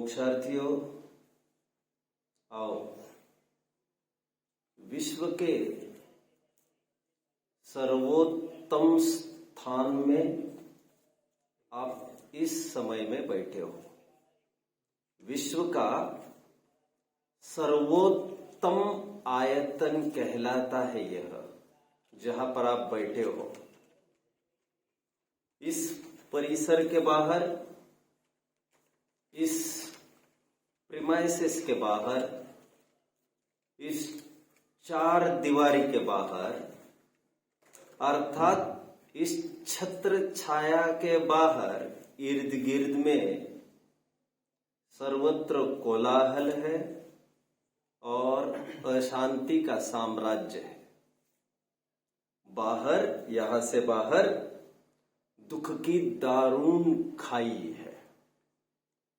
मोक्षार्थियों, आओ विश्व के सर्वोत्तम स्थान में आप इस समय में बैठे हो। विश्व का सर्वोत्तम आयतन कहलाता है यह, जहां पर आप बैठे हो। इस परिसर के बाहर, इस प्रीमाइसेस के बाहर, इस चार दीवारी के बाहर, अर्थात इस छत्र छाया के बाहर इर्द गिर्द में सर्वत्र कोलाहल है और अशांति का साम्राज्य है। बाहर, यहां से बाहर दुख की दारुण खाई है।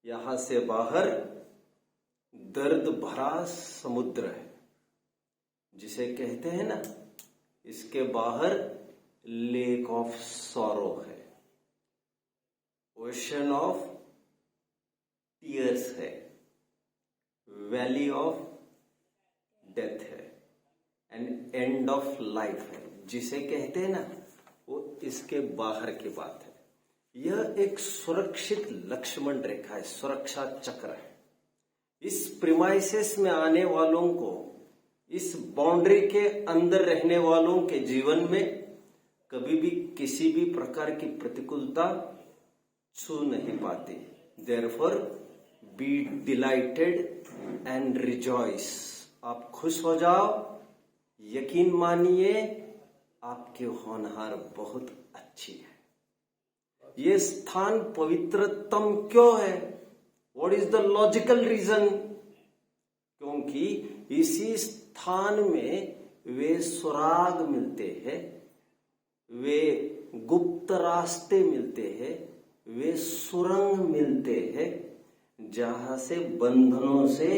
यहां से बाहर दर्द भरा समुद्र है, जिसे कहते हैं ना, इसके बाहर लेक ऑफ सॉरो है, ओशन ऑफ टीयर्स है, वैली ऑफ डेथ है एंड एंड ऑफ लाइफ है, जिसे कहते हैं ना, वो इसके बाहर की बात है। यह एक सुरक्षित लक्ष्मण रेखा है, सुरक्षा चक्र है। इस प्रीमाइसेस में आने वालों को, इस बाउंड्री के अंदर रहने वालों के जीवन में कभी भी किसी भी प्रकार की प्रतिकूलता छू नहीं पाती। Therefore be delighted and rejoice. आप खुश हो जाओ, यकीन मानिए आपकी होनहार बहुत अच्छी है। ये स्थान पवित्रतम क्यों है? What is the logical reason? क्योंकि इसी स्थान में वे सुराग मिलते हैं, वे गुप्त रास्ते मिलते हैं, वे सुरंग मिलते हैं, जहां से बंधनों से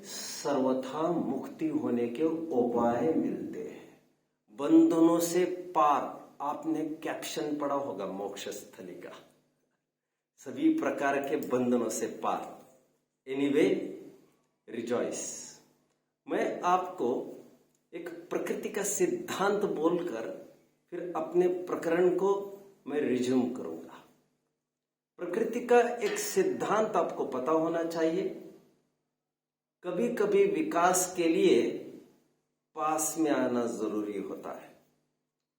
सर्वथा मुक्ति होने के उपाय मिलते हैं। बंधनों से पार। आपने कैप्शन पढ़ा होगा मोक्ष स्थली का, सभी प्रकार के बंधनों से पार। Anyway, rejoice. मैं आपको एक प्रकृति का सिद्धांत बोलकर फिर अपने प्रकरण को मैं रिज्यूम करूंगा। प्रकृति का एक सिद्धांत आपको पता होना चाहिए। कभी कभी विकास के लिए पास में आना जरूरी होता है,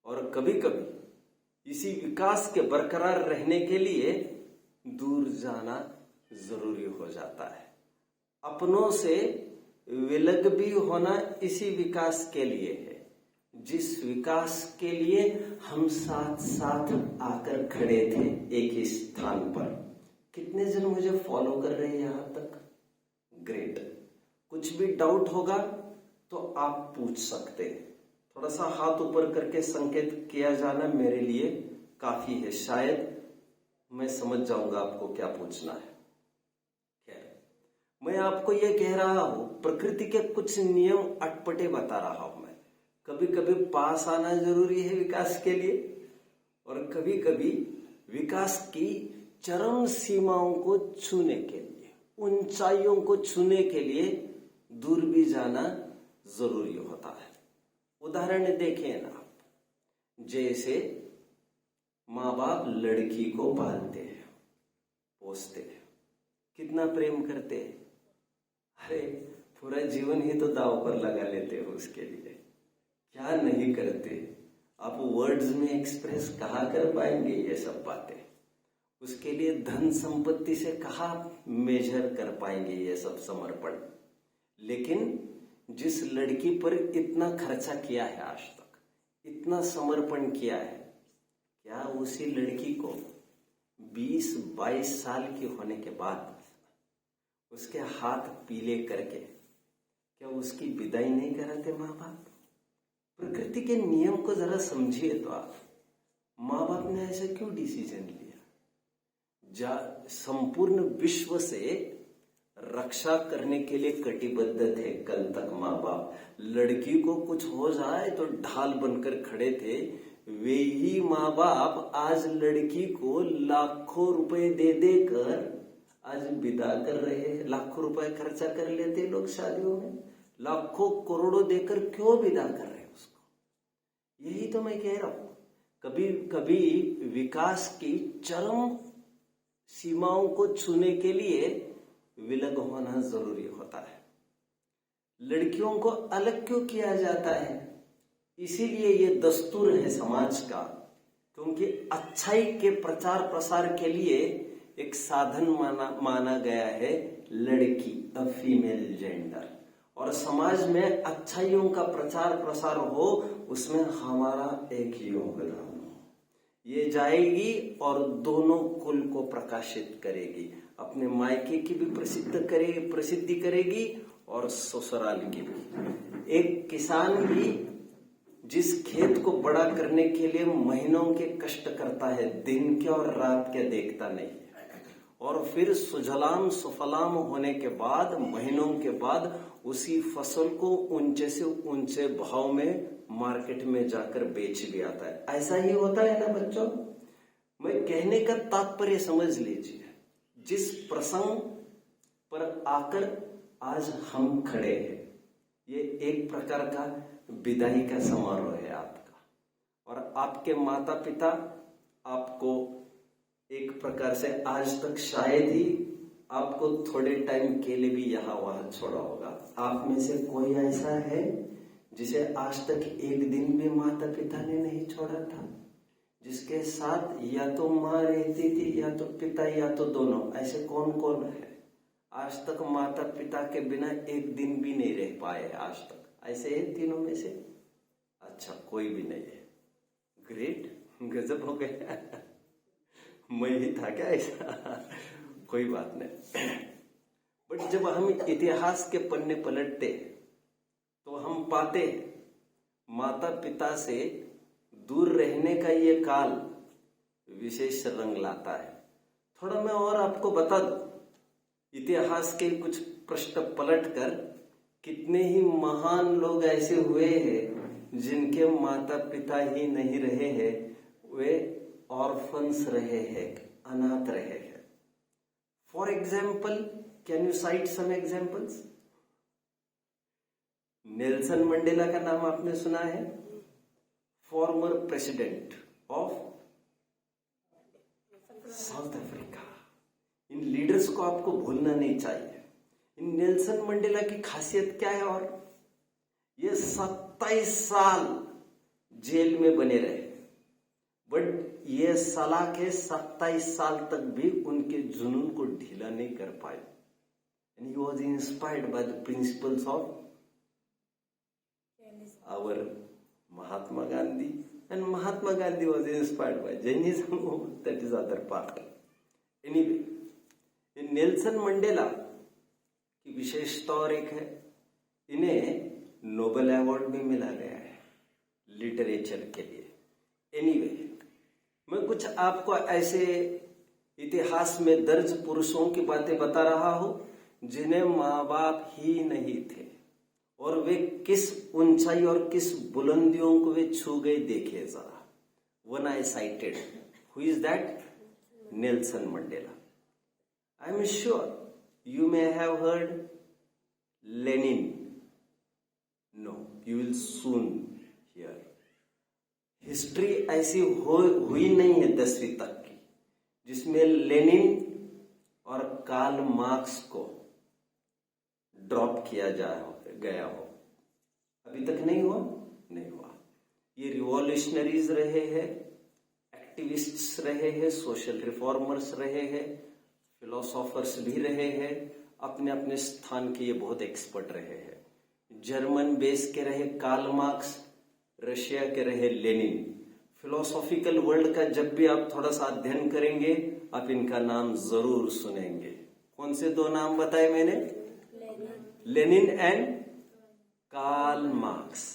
और कभी कभी इसी विकास के बरकरार रहने के लिए दूर जाना जरूरी हो जाता है। अपनों से विलग भी होना इसी विकास के लिए है, जिस विकास के लिए हम साथ साथ आकर खड़े थे एक ही स्थान पर। कितने जन मुझे फॉलो कर रहे हैं यहां तक? ग्रेट। कुछ भी डाउट होगा तो आप पूछ सकते हैं। थोड़ा सा हाथ ऊपर करके संकेत किया जाना मेरे लिए काफी है, शायद मैं समझ जाऊंगा आपको क्या पूछना है। खैर, मैं आपको यह कह रहा हूं, प्रकृति के कुछ नियम अटपटे बता रहा हूं मैं। कभी कभी पास आना जरूरी है विकास के लिए, और कभी कभी विकास की चरम सीमाओं को छूने के लिए, ऊंचाइयों को छूने के लिए दूर भी जाना जरूरी होता है। उदाहरण देखें ना आप, जैसे माँ बाप लड़की को पालते हैं, पोसते हैं, कितना प्रेम करते हैं। अरे पूरा जीवन ही तो दांव पर लगा लेते हो उसके लिए, क्या नहीं करते। आप वर्ड्स में एक्सप्रेस कहाँ कर पाएंगे ये सब बातें? उसके लिए धन संपत्ति से कहाँ मेजर कर पाएंगे ये सब समर्पण? लेकिन जिस लड़की पर इतना खर्चा किया है आज तक, इतना समर्पण किया है, क्या उसी लड़की को 20-22 साल की होने के बाद उसके हाथ पीले करके क्या उसकी विदाई नहीं कराते माँ बाप? प्रकृति के नियम को जरा समझिए तो आप। माँ बाप ने ऐसा क्यों डिसीजन लिया? संपूर्ण विश्व से रक्षा करने के लिए कटिबद्ध थे कल तक माँ बाप। लड़की को कुछ हो जाए तो ढाल बनकर खड़े थे। वे ही माँ बाप आज लड़की को लाखों रुपए दे देकर आज विदा कर रहे हैं, लाखों रुपए खर्चा कर लेते हैं लोग शादियों में, लाखों करोड़ों देकर क्यों विदा कर रहे हैं उसको। यही तो मैं कह रहा हूं, कभी कभी विकास की चरम सीमाओं को छूने के लिए विलग होना जरूरी होता है। लड़कियों को अलग क्यों किया जाता है? इसीलिए ये दस्तूर है समाज का, क्योंकि अच्छाई के प्रचार प्रसार के लिए एक साधन माना गया है लड़की, अ फीमेल जेंडर। और समाज में अच्छाइयों का प्रचार प्रसार हो, उसमें हमारा एक योगदान हो। ये जाएगी और दोनों कुल को प्रकाशित करेगी, अपने मायके की भी प्रसिद्धि करेगी और ससुराल की भी। एक किसान भी जिस खेत को बड़ा करने के लिए महीनों के कष्ट करता है, दिन के और रात के देखता नहीं है, और फिर सुजलाम सुफलाम होने के बाद, महीनों के बाद उसी फसल को ऊंचे से ऊंचे भाव में मार्केट में जाकर बेच भी आता है। ऐसा ही होता है ना बच्चों। मैं कहने का तात्पर्य समझ लीजिए, जिस प्रसंग पर आकर आज हम खड़े हैं, ये एक प्रकार का विदाई का समारोह है आपका, और आपके माता पिता आपको एक प्रकार से आज तक शायद ही आपको थोड़े टाइम के लिए भी यहाँ वहां छोड़ा होगा। आप में से कोई ऐसा है जिसे आज तक एक दिन भी माता पिता ने नहीं छोड़ा था, जिसके साथ या तो माँ रहती थी या तो पिता या तो दोनों? ऐसे कौन कौन है आज तक माता पिता के बिना एक दिन भी नहीं रह पाए आज तक? ऐसे है तीनों में से? अच्छा, कोई भी नहीं है। ग्रेट, गजब हो गया। मैं ही था क्या ऐसा? कोई बात नहीं। बट जब हम इतिहास के पन्ने पलटते तो हम पाते माता पिता से दूर रहने का ये काल विशेष रंग लाता है। थोड़ा मैं और आपको बता दूं, इतिहास के कुछ पृष्ठ पलट कर कितने ही महान लोग ऐसे हुए हैं जिनके माता पिता ही नहीं रहे हैं, वे ऑर्फन्स रहे हैं, अनाथ रहे हैं। For example, can you cite some examples? Nelson Mandela का नाम आपने सुना है? Former president of South Africa. इन लीडर्स को आपको भूलना नहीं चाहिए। इन नेल्सन मंडेला की खासियत क्या है? और ये 27 साल जेल में बने रहे, बट ये सलाह के 27 साल तक भी उनके जुनून को ढीला नहीं कर पाए। And he was inspired by the principles of our Mahatma Gandhi, and Mahatma Gandhi was inspired by Jainism. That is other part. Anyway, in Nelson Mandela की विशेषता और एक है, इन्हें नोबेल अवार्ड भी मिला गया है लिटरेचर के लिए। एनीवे, मैं कुछ आपको ऐसे इतिहास में दर्ज पुरुषों की बातें बता रहा हूं जिन्हें माँ बाप ही नहीं थे, और वे किस ऊंचाई और किस बुलंदियों को वे छू गए, देखिए जरा। One I cited, who is that? Nelson Mandela. I am sure you may have heard Lenin. No, you will soon hear. History ऐसी हुई नहीं है 10वीं तक की जिसमें लेनिन और कार्ल मार्क्स को ड्रॉप किया गया हो। अभी तक नहीं हुआ? नहीं हुआ। ये रिवॉल्यूशनरीज रहे हैं, एक्टिविस्ट्स रहे हैं, सोशल रिफॉर्मर्स रहे हैं, फिलोसोफर्स भी रहे हैं, अपने अपने स्थान के ये बहुत एक्सपर्ट रहे हैं। जर्मन बेस के रहे कार्ल मार्क्स, रशिया के रहे लेनिन। फिलोसॉफिकल वर्ल्ड का जब भी आप थोड़ा सा अध्ययन करेंगे, आप इनका नाम जरूर सुनेंगे। कौन से दो नाम बताए मैंने? Lenin and Karl Marx.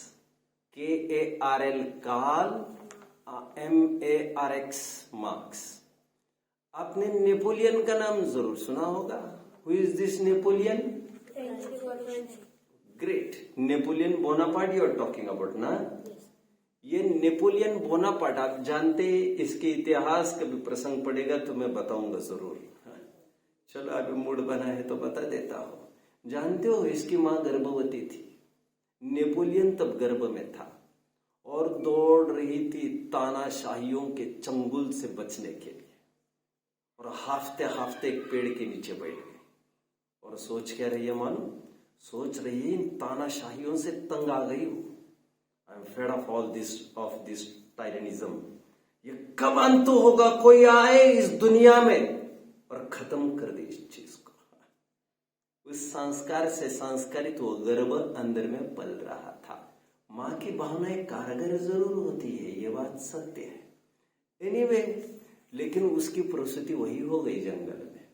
KARL Karl, MARX Marx. आपने नेपोलियन का नाम जरूर सुना होगा। Who is this Napoleon? Great, Napoleon Bonaparte you are talking about ना? ये नेपोलियन बोनापार्ट आप जानते हैं, इसके इतिहास का भी प्रसंग पड़ेगा तो मैं बताऊंगा जरूर। चलो अभी मूड बना है तो बता देता हूं। जानते हो इसकी मां गर्भवती थी, नेपोलियन तब गर्भ में था और दौड़ रही थी तानाशाहियों के चंगुल से बचने के लिए, और हाफते हाफते एक पेड़ के नीचे बैठ गई और सोच क्या रही है मालूम? सोच रही है इन तानाशाहियों से तंग आ गई हूं, I am fed of this tyrannism. ये कब अंत होगा? कोई आए इस दुनिया में और खत्म कर दे इस चीज को। उस संस्कार से संस्कारित वो गर्भ अंदर में पल रहा था। मां की भावनाएं कारगर जरूर होती है, ये बात सत्य है। एनीवे, लेकिन उसकी प्रसूति वही हो गई जंगल में।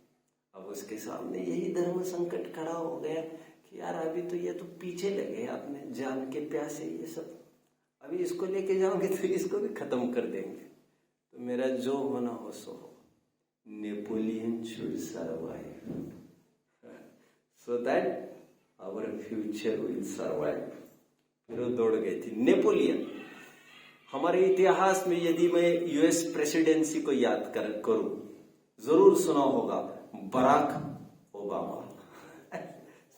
अब उसके सामने यही धर्म संकट खड़ा हो गया कि यार अभी तो ये तो पीछे लगे अपने जान के प्यासे, ये सब अभी इसको लेके जाओगे तो इसको भी खत्म कर देंगे। तो मेरा जो होना हो सो हो। Napoleon should survive so that our future will survive। फिर वो दौड़ गई थी नेपोलियन। हमारे इतिहास में यदि मैं यूएस प्रेसिडेंसी को याद करूं, जरूर सुना होगा बराक ओबामा।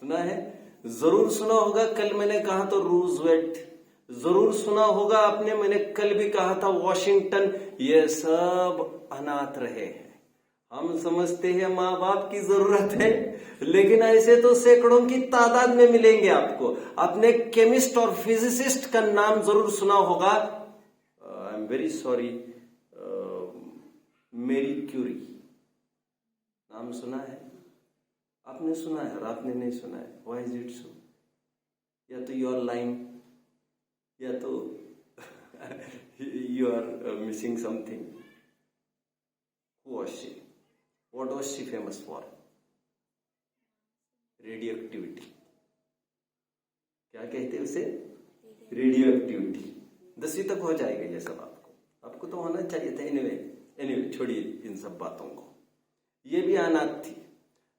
सुना है? जरूर सुना होगा। कल मैंने कहा तो रूजवेल्ट, जरूर सुना होगा आपने, मैंने कल भी कहा था वॉशिंगटन। ये सब अनाथ रहे हैं। हम समझते हैं माँ बाप की जरूरत है, लेकिन ऐसे तो सैकड़ों की तादाद में मिलेंगे आपको। आपने केमिस्ट और फिजिसिस्ट का नाम जरूर सुना होगा। I am very sorry, Marie Curie नाम सुना है? आपने सुना है और आपने नहीं सुना है। Why is it so? या तो यू आर लाइंग, या तो you are missing something. Who was she? What was she famous for? Radioactivity. क्या कहते हैं उसे? रेडियोएक्टिविटी। 10वीं तक हो जाएगा ये सब। आपको तो होना चाहिए था। एनीवे छोड़िए इन सब बातों को। ये भी अनाथ थी।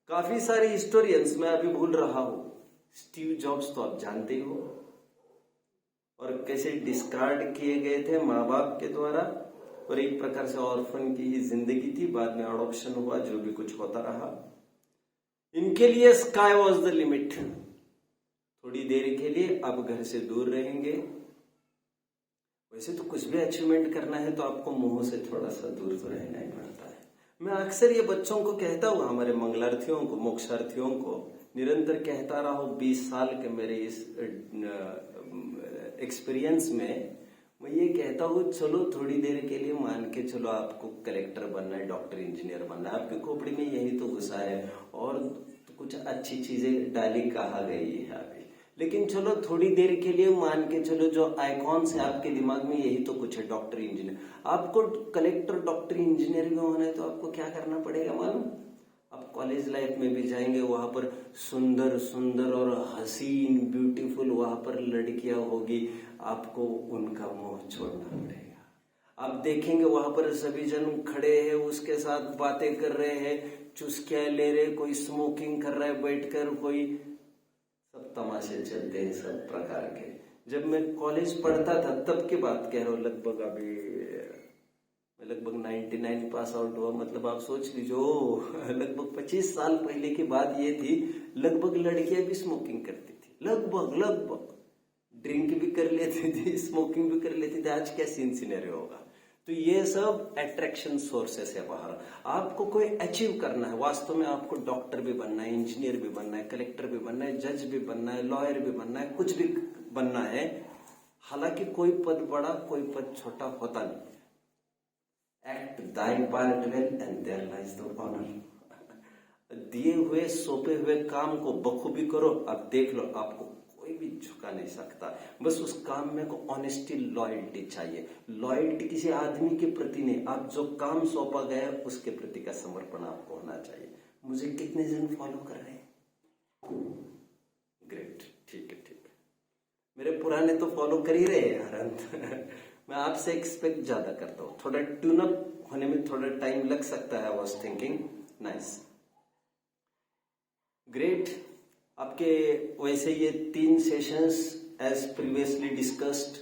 काफी सारे हिस्टोरियंस, मैं अभी भूल रहा हूं, स्टीव जॉब्स तो आप जानते हो, और कैसे डिस्कार्ड किए गए थे माँ बाप के द्वारा, और एक प्रकार से ऑर्फन की ही जिंदगी थी। बाद में अडॉप्शन हुआ, जो भी कुछ होता रहा। इनके लिए स्काई वॉज द लिमिट। थोड़ी देर के लिए अब घर से दूर रहेंगे। वैसे तो कुछ भी अचीवमेंट करना है तो आपको मोह से थोड़ा सा दूर तो रहना ही पड़ता है। मैं अक्सर ये बच्चों को कहता हूँ, हमारे मंगलार्थियों को, मोक्षार्थियों को निरंतर कहता रहा हूं। 20 साल के मेरे इस एक्सपीरियंस में मैं ये कहता हूँ, चलो थोड़ी देर के लिए मान के चलो आपको कलेक्टर बनना है, डॉक्टर इंजीनियर बनना है, आपकी खोपड़ी में यही तो घुसा है, और तो कुछ अच्छी चीजें डाली कहा गई है अभी। लेकिन चलो थोड़ी देर के लिए मान के चलो, जो आइकॉन्स है आपके दिमाग में यही तो कुछ है, डॉक्टर इंजीनियर। आपको कलेक्टर डॉक्टर इंजीनियर में होना है तो आपको क्या करना पड़ेगा मालूम? आप कॉलेज लाइफ में भी जाएंगे, वहां पर सुंदर सुंदर और हसीन ब्यूटीफुल वहां पर लड़कियां होगी, आपको उनका मोह छोड़ना पड़ेगा। आप देखेंगे वहां पर सभी जन खड़े हैं, उसके साथ बातें कर रहे हैं, चुस्कियां ले रहे, कोई स्मोकिंग कर रहा है बैठकर, कोई सब तमाशे चलते हैं सब प्रकार के। जब मैं कॉलेज पढ़ता था तब की बात कह रहा हूँ, लगभग अभी लगभग 99 पास आउट हुआ, मतलब आप सोच लीजिए लगभग 25 साल पहले की बात ये थी। लगभग लड़कियां भी स्मोकिंग करती थी, लगभग ड्रिंक भी कर लेती थी, स्मोकिंग भी कर लेती थी। आज क्या सीन सिनेरियो होगा? तो ये सब अट्रैक्शन सोर्सेस है बाहर। आपको कोई अचीव करना है, वास्तव में आपको डॉक्टर भी बनना है, इंजीनियर भी बनना है, कलेक्टर भी बनना है, जज भी बनना है, लॉयर भी बनना है, कुछ भी बनना है। हालांकि कोई पद बड़ा कोई पद छोटा होता नहीं। Act thy part well and there lies the honor। दिए हुए सौंपे हुए काम को बखूबी करो। अब देख लो, आपको कोई भी झुका नहीं सकता। बस उस काम में को ऑनेस्टी, लॉयल्टी चाहिए। लॉयल्टी किसी आदमी के प्रति नहीं, आप जो काम सौंपा गया है उसके प्रति का समर्पण आपको होना चाहिए। मुझे कितने जन फॉलो कर रहे हैं? ग्रेट, ठीक है। मेरे पुराने तो फॉलो कर ही रहे हैं यार। मैं आपसे एक्सपेक्ट ज्यादा करता हूँ। थोड़ा ट्यून अप होने में थोड़ा टाइम लग सकता है। I was thinking nice, great. आपके वैसे ये 3 sessions as previously discussed,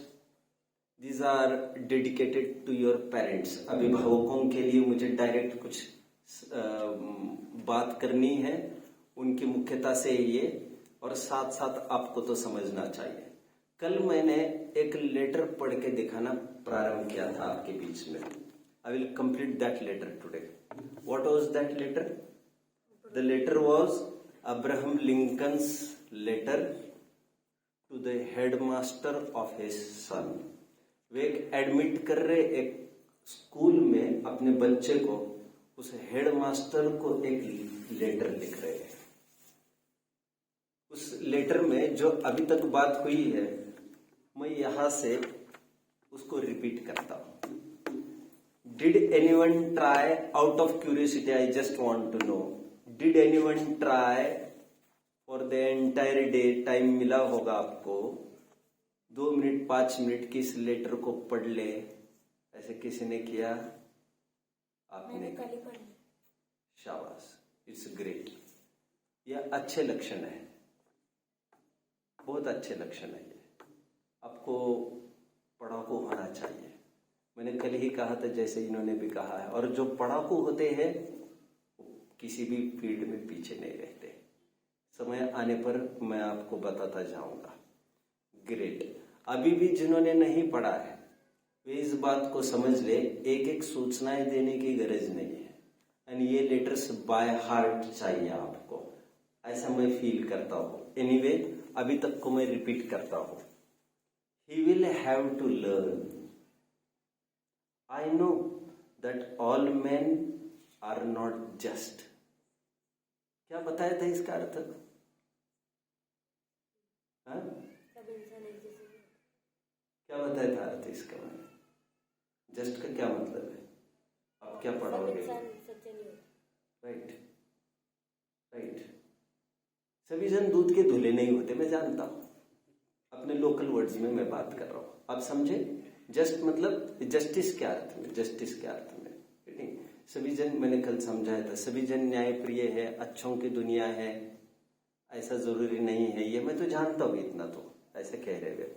these are dedicated to your parents. अभिभावकों के लिए मुझे डायरेक्ट कुछ बात करनी है उनकी मुख्यता से ये, और साथ साथ आपको तो समझना चाहिए। कल मैंने एक लेटर पढ़ के दिखाना प्रारंभ किया था आपके बीच में। I will complete that letter today. What was that letter? The letter was Abraham Lincoln's letter to the headmaster of his son. वे एक एडमिट कर रहे एक स्कूल में अपने बच्चे को, उस हेडमास्टर को एक लेटर लिख रहे हैं। उस लेटर में जो अभी तक बात हुई है, मैं यहां से उसको रिपीट करता हूं। Did anyone try, out of curiosity I just want to know, did anyone try for the entire day, time मिला होगा आपको 2 मिनट 5 मिनट की इस लेटर को पढ़ ले, ऐसे किसी ने किया? आपने किया? शाबाश, इट्स ग्रेट। यह अच्छे लक्षण है, बहुत अच्छे लक्षण है। ये आपको पढ़ाकू होना चाहिए। मैंने कल ही कहा था, जैसे इन्होंने भी कहा है, और जो पढ़ाकू होते हैं किसी भी फील्ड में पीछे नहीं रहते। समय आने पर मैं आपको बताता जाऊंगा। ग्रेट। अभी भी जिन्होंने नहीं पढ़ा है वे इस बात को समझ ले, एक एक सूचनाएं देने की गरज नहीं है। एंड ये लेटर्स बाय हार्ट चाहिए आपको, ऐसा मैं फील करता हूं। एनीवे, अभी तक को मैं रिपीट करता हूं। He will have to learn. I know that all men are not just. क्या बताया था इसका अर्थ? हाँ? क्या बताया था अर्थ इसका? जस्ट का क्या मतलब है? आप क्या पढ़ोगे? Right, right. सभी जन दूध के धुले नहीं होते, मैं जानता हूं। अपने लोकल वर्ड्स में मैं बात कर रहा हूं, आप समझे? जस्ट मतलब जस्टिस के अर्थ में, जस्टिस के अर्थ में। नहीं, सभी जन, मैंने कल समझाया था, सभी जन न्याय प्रिय है, अच्छों की दुनिया है, ऐसा जरूरी नहीं है। ये मैं तो जानता हूं, इतना तो ऐसे कह रहे थे।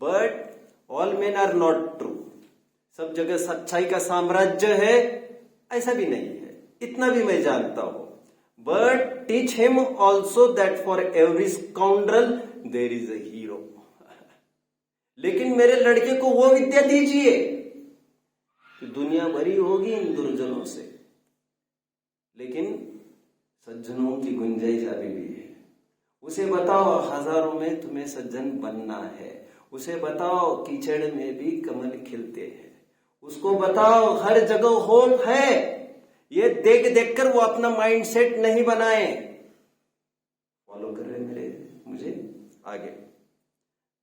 But all men are not true. सब जगह सच्चाई का साम्राज्य है, ऐसा भी नहीं है, इतना भी मैं जानता हूं। But teach him also that for every scoundrel there is a hero. लेकिन मेरे लड़के को वो विद्या दीजिए कि दुनिया भरी होगी इन दुर्जनों से, लेकिन सज्जनों की गुंजाइश अभी भी है। उसे बताओ हजारों में तुम्हें सज्जन बनना है। उसे बताओ कीचड़ में भी कमल खिलते हैं। उसको बताओ हर जगह होप है। ये देख देख कर वो अपना माइंड सेट नहीं बनाए। फॉलो कर रहे मेरे मुझे आगे।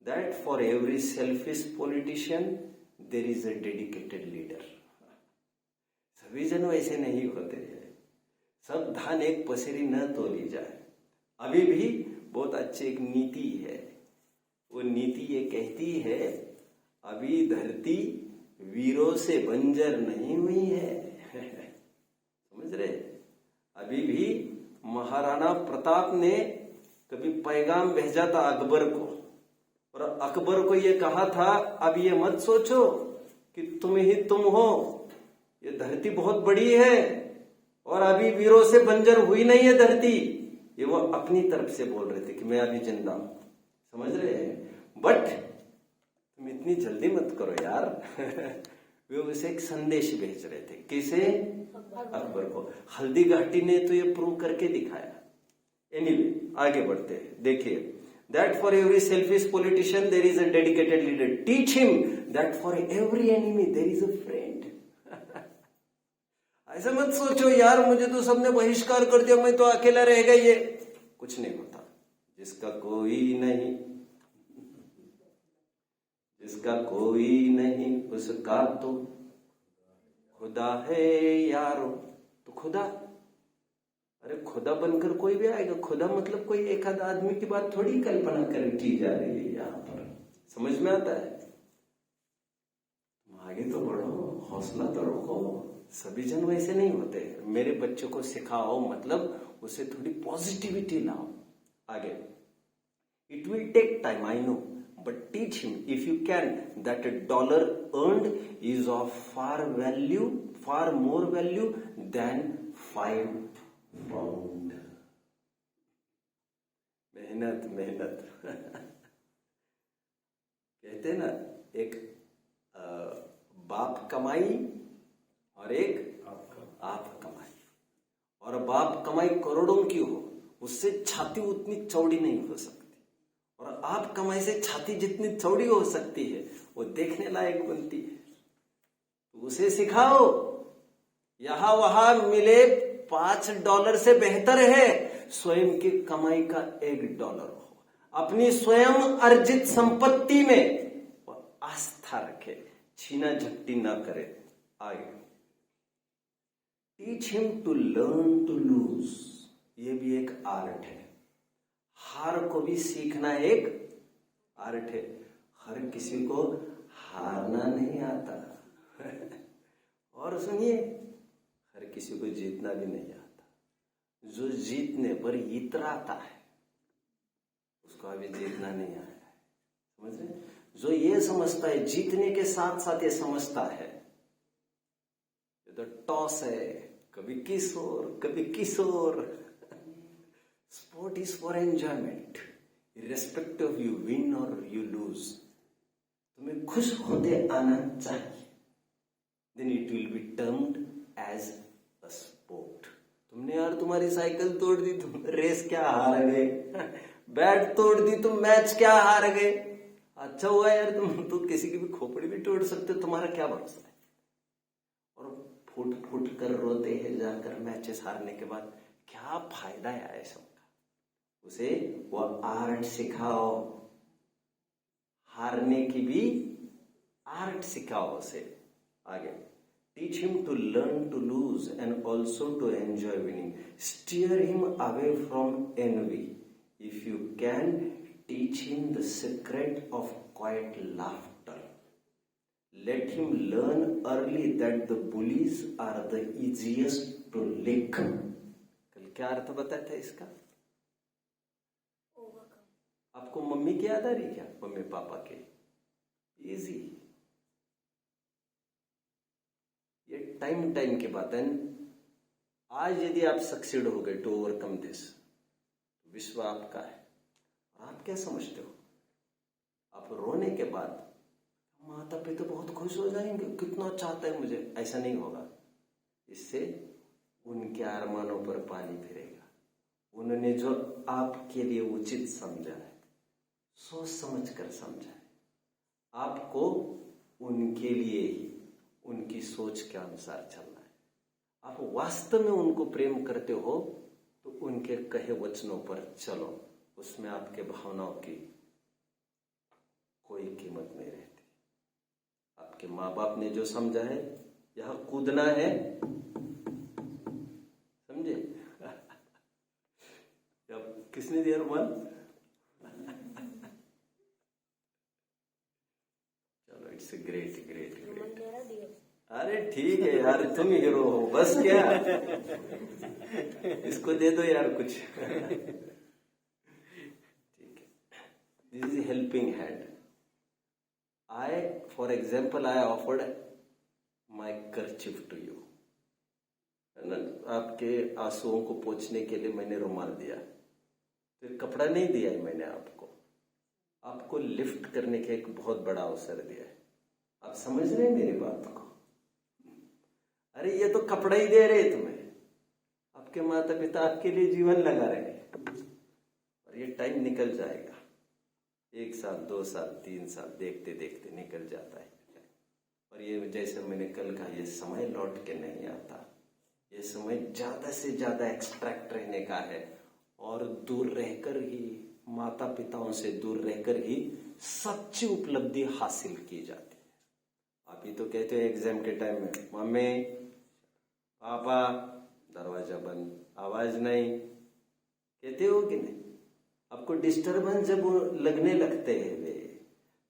That for every selfish politician there is a dedicated leader. सभी जन वैसे नहीं होते हैं। सब धान एक पसेरी न तोली जाए। अभी भी बहुत अच्छी एक नीति है। वो नीति ये कहती है, अभी धरती वीरों से बंजर नहीं हुई है। समझ रहे? अभी भी महाराणा प्रताप ने कभी पैगाम भेजा था अकबर को, और अकबर को ये कहा था, अब ये मत सोचो कि तुम ही तुम हो, ये धरती बहुत बड़ी है और अभी वीरों से बंजर हुई नहीं है धरती। ये वो अपनी तरफ से बोल रहे थे कि मैं अभी जिंदा हूं। समझ रहे हैं? बट तुम इतनी जल्दी मत करो यार। वे उसे एक संदेश भेज रहे थे। किसे? अकबर को। हल्दी घाटी ने तो ये प्रूव करके दिखाया। एनीवे, आगे बढ़ते हैं। देखिए, that for every selfish politician there is a dedicated leader. Teach him that for every enemy there is a friend. ऐसा मत सोचो यार, मुझे तो सबने बहिष्कार कर दिया, मैं तो अकेला रह गया। ये कुछ नहीं होता। जिसका कोई नहीं, जिसका कोई नहीं उसका तो खुदा है यारो। तो खुदा, अरे खुदा बनकर कोई भी आएगा। खुदा मतलब कोई एक आध आदमी की बात थोड़ी कल्पना कर की जा रही है यहाँ पर। समझ में आता है? आगे तो बढ़ो, हौसला तो रखो। सभी जन वैसे नहीं होते। मेरे बच्चों को सिखाओ, मतलब उसे थोड़ी पॉजिटिविटी लाओ। आगे, it will take time, I know, but teach him if you can that $1 earned is of far more value than 5 found. मेहनत मेहनत कहते ना, एक बाप कमाई और एक आप कमाई। और बाप कमाई करोड़ों की हो, उससे छाती उतनी चौड़ी नहीं हो सकती, और आप कमाई से छाती जितनी चौड़ी हो सकती है वो देखने लायक बनती है। तो उसे सिखाओ। यहां वहां मिले $5 से बेहतर है स्वयं की कमाई का $1 हो। अपनी स्वयं अर्जित संपत्ति में वो आस्था रखे, छीना झपटी ना करे। आगे, teach him to learn to lose. ये भी एक आर्ट है। हार को भी सीखना एक आर्ट है। हर किसी को हारना नहीं आता और सुनिए, हर किसी को जीतना भी नहीं आता। जो जीतने पर इतराता है उसको अभी जीतना नहीं आया है, समझ रहे? जो ये समझता है, जीतने के साथ साथ ये समझता है ये तो टॉस है, कभी किस ओर कभी किस ओर। Sport is for enjoyment, irrespective of you win और यू लूज। तुम्हें खुश होते आना चाहिए, then it will be termed as a sport. तुमने यार तुम्हारी साइकिल तोड़ दी, तुम रेस क्या हार गए। बैट तोड़ दी, तुम मैच क्या हार गए। अच्छा हुआ यार, तुम तो किसी की भी खोपड़ी भी तोड़ सकते हो, तुम्हारा क्या भरोसा है। और फुट फुट कर रोते हैं जाकर मैचेस हारने के बाद, क्या फायदा है ऐसा। उसे वो आर्ट सिखाओ, हारने की भी आर्ट सिखाओ उसे। आगे, teach him to learn to lose and also to enjoy winning. Steer him away from envy. If you can, teach him the secret of quiet laughter. Let him learn early that the bullies are the easiest to lick. कल क्या अर्थ बताया था इसका? आपको mummy की याद आ रही क्या? मम्मी पापा के इजी। ये टाइम के बात है। आज यदि आप सक्सीड हो गए टू ओवरकम दिस, विश्व आपका है। आप क्या समझते हो? आप रोने के बाद माता पिता बहुत खुश हो जाएंगे, कितना चाहता है मुझे, ऐसा नहीं होगा। इससे उनके अरमानों पर पानी फिरेगा। उन्होंने जो आपके लिए उचित समझा है, सोच समझ कर समझा है, आपको उनके लिए ही, उनकी सोच के अनुसार चलना है। आप वास्तव में उनको प्रेम करते हो तो उनके कहे वचनों पर चलो, उसमें आपके भावनाओं की कोई कीमत नहीं रहती। आपके माँ बाप ने जो समझा है, यहां कूदना है, समझे? किसने दिया रुमाल? चलो, इट्स ग्रेट ग्रेट ग्रेट। अरे ठीक है यार, तुम हीरो हो बस। क्या इसको दे दो यार कुछ। ठीक है, this is helping hand. I, for example, I offered my kerchief to you, है ना? आपके आंसुओं को पोंछने के लिए मैंने रुमाल दिया, तो कपड़ा नहीं दिया है मैंने आपको लिफ्ट करने का एक बहुत बड़ा अवसर दिया है। आप समझ रहे हैं मेरी बात को? अरे ये तो कपड़ा ही दे रहे तुम्हें, आपके माता पिता आपके लिए जीवन लगा रहे हैं, और ये टाइम निकल जाएगा। 1 साल 2 साल 3 साल देखते देखते निकल जाता है। और ये जैसे मैंने कल कहा, ये समय लौट के नहीं आता। ये समय ज्यादा से ज्यादा एक्सट्रैक्ट रहने का है, और दूर रहकर ही, माता पिताओं से दूर रहकर ही सच्ची उपलब्धि हासिल की जाती है। आप ही तो कहते हो एग्जाम के टाइम में, मम्मी पापा दरवाजा बंद, आवाज नहीं, कहते हो कि नहीं? आपको डिस्टर्बेंस जब लगने लगते हैं वे,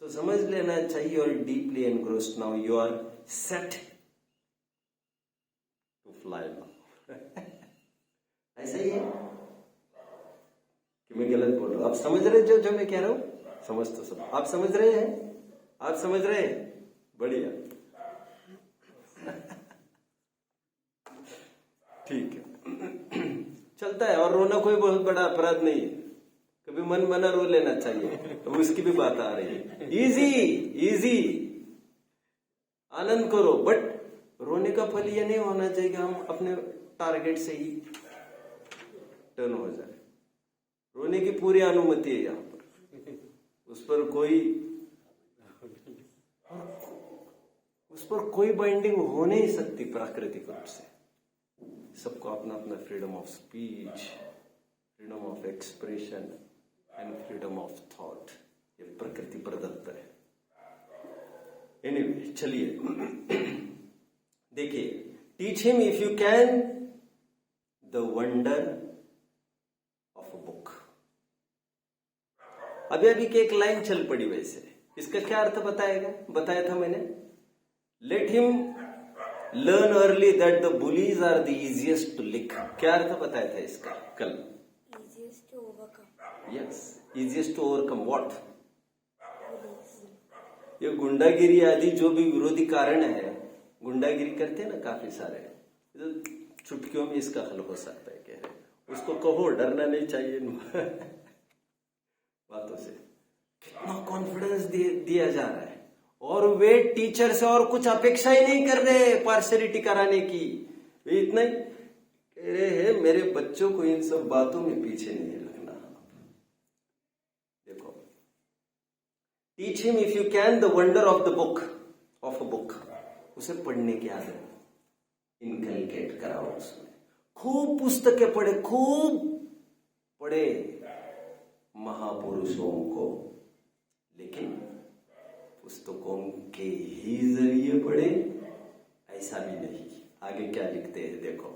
तो समझ लेना चाहिए, और deeply engrossed now, you are set to fly now. ऐसा ही है कि मैं गलत बोल रहा हूं? आप समझ रहे जो मैं कह रहा हूं? समझ तो सब आप समझ रहे हैं? आप समझ रहे हैं? बढ़िया। ठीक है। चलता है, और रोना कोई बहुत बड़ा अपराध नहीं है, कभी मन बना रो लेना चाहिए, तो उसकी भी बात आ रही है। इजी इजी, आनंद करो, बट रोने का फल ये नहीं होना चाहिए कि हम अपने टारगेट से ही टर्न हो जाए। रोने की पूरी अनुमति है यहाँ पर, उस पर कोई बाइंडिंग हो नहीं सकती प्राकृतिक रूप से। सबको अपना अपना freedom of speech, freedom of expression and freedom of thought, ये प्रकृति प्रदत्त है। एनीवे, चलिए देखिए, teach him if you can the wonder of a book. अभी अभी की एक लाइन चल पड़ी, वैसे इसका क्या अर्थ बताया था मैंने। Let him learn early that the bullies are the easiest to lick. क्या अर्थ बताया था इसका कल? Easiest to overcome. Yes, easiest to overcome what? ये गुंडागिरी आदि जो भी विरोधी कारण है, गुंडागिरी करते हैं ना काफी सारे, तो चुटकियों में इसका हल हो सकता है। कह रहे उसको कहो, डरना नहीं चाहिए इन बातों से। कितना कॉन्फिडेंस दिया जा रहा है, और वे टीचर से और कुछ अपेक्षा ही नहीं कर रहे पार्शियलिटी कराने की। वे इतना ही कह रहे हैं, मेरे बच्चों को इन सब बातों में पीछे नहीं लगना। देखो, teach him if you can the wonder of the book, of a book. उसे पढ़ने की आदत इनकलकेट कराओ उसमें। खूब पुस्तकें पढ़े, खूब पढ़े महापुरुषों को, लेकिन पुस्तकों के ही जरिए पढ़े ऐसा भी नहीं। आगे क्या लिखते हैं देखो,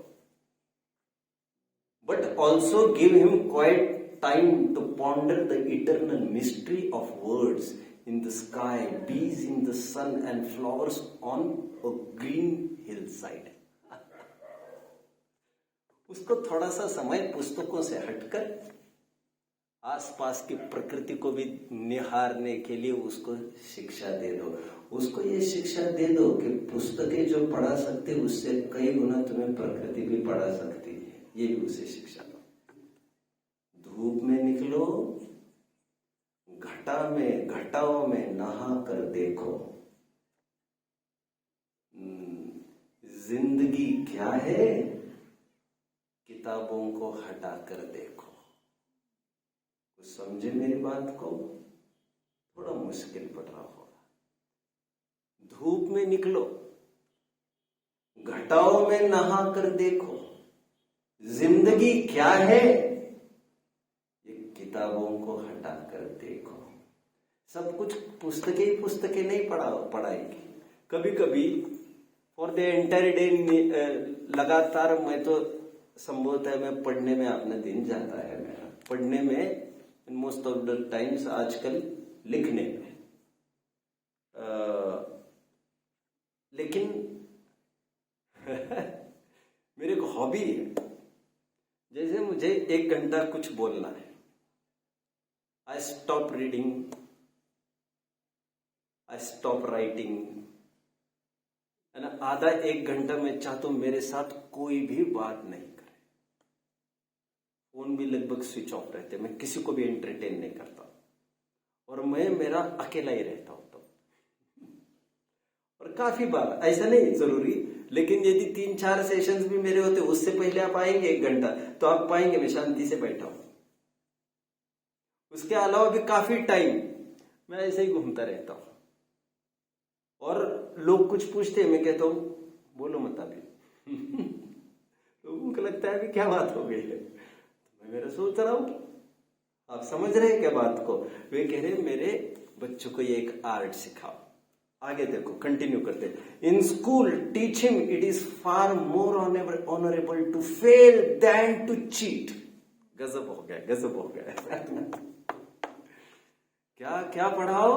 but also give him quiet time to ponder the eternal mystery of birds in the sky, bees in the sun and flowers on a green hillside. उसको थोड़ा सा समय पुस्तकों से हटकर आसपास की प्रकृति को भी निहारने के लिए उसको शिक्षा दे दो। उसको ये शिक्षा दे दो कि पुस्तकें जो पढ़ा सकते उससे कई गुना तुम्हें प्रकृति भी पढ़ा सकती है, ये भी उसे शिक्षा दो। धूप में निकलो, घटाओं में नहा कर देखो, जिंदगी क्या है, किताबों को हटा कर देखो। कुछ समझे मेरी बात को? थोड़ा मुश्किल पड़ रहा होगा। धूप में निकलो, घटाओं में नहा कर देखो, जिंदगी क्या है, ये किताबों को हटा कर देखो। सब कुछ पुस्तकें नहीं पढ़ाएगी। कभी कभी फॉर द एंटायर डे लगातार मैं तो संभवतः मैं पढ़ने में अपना दिन जाता है मेरा, पढ़ने में मोस्ट ऑफ द टाइम्स, आजकल लिखने में। लेकिन मेरे एक हॉबी है, जैसे मुझे 1 घंटा कुछ बोलना है, I stop reading, I stop writing, है ना। आधा 1 घंटा मैं चाहता हूं मेरे साथ कोई भी बात नहीं करे, फोन भी लगभग स्विच ऑफ रहते, मैं किसी को भी एंटरटेन नहीं करता, और मैं मेरा अकेला ही रहता हूं तो। और काफी बार ऐसा नहीं जरूरी, लेकिन यदि 3-4 सेशंस भी मेरे होते, उससे पहले आप आएंगे 1 घंटा, तो आप पाएंगे मैं शांति से बैठा हूं। उसके अलावा भी काफी टाइम मैं ऐसे ही घूमता रहता हूं, और लोग कुछ पूछते हैं, मैं कहता हूं बोलो मत अभी। लोगों को लगता है अभी क्या बात हो गई है, तो मैं मेरा सोच रहा हूं। आप समझ रहे हैं क्या बात को? वे कह रहे मेरे बच्चों को ये एक आर्ट सिखाओ। आगे देखो, कंटिन्यू करते हैं। In school teach him it is far more honourable to fail than to cheat. गजब हो गया, गजब हो गया। क्या पढ़ाओ?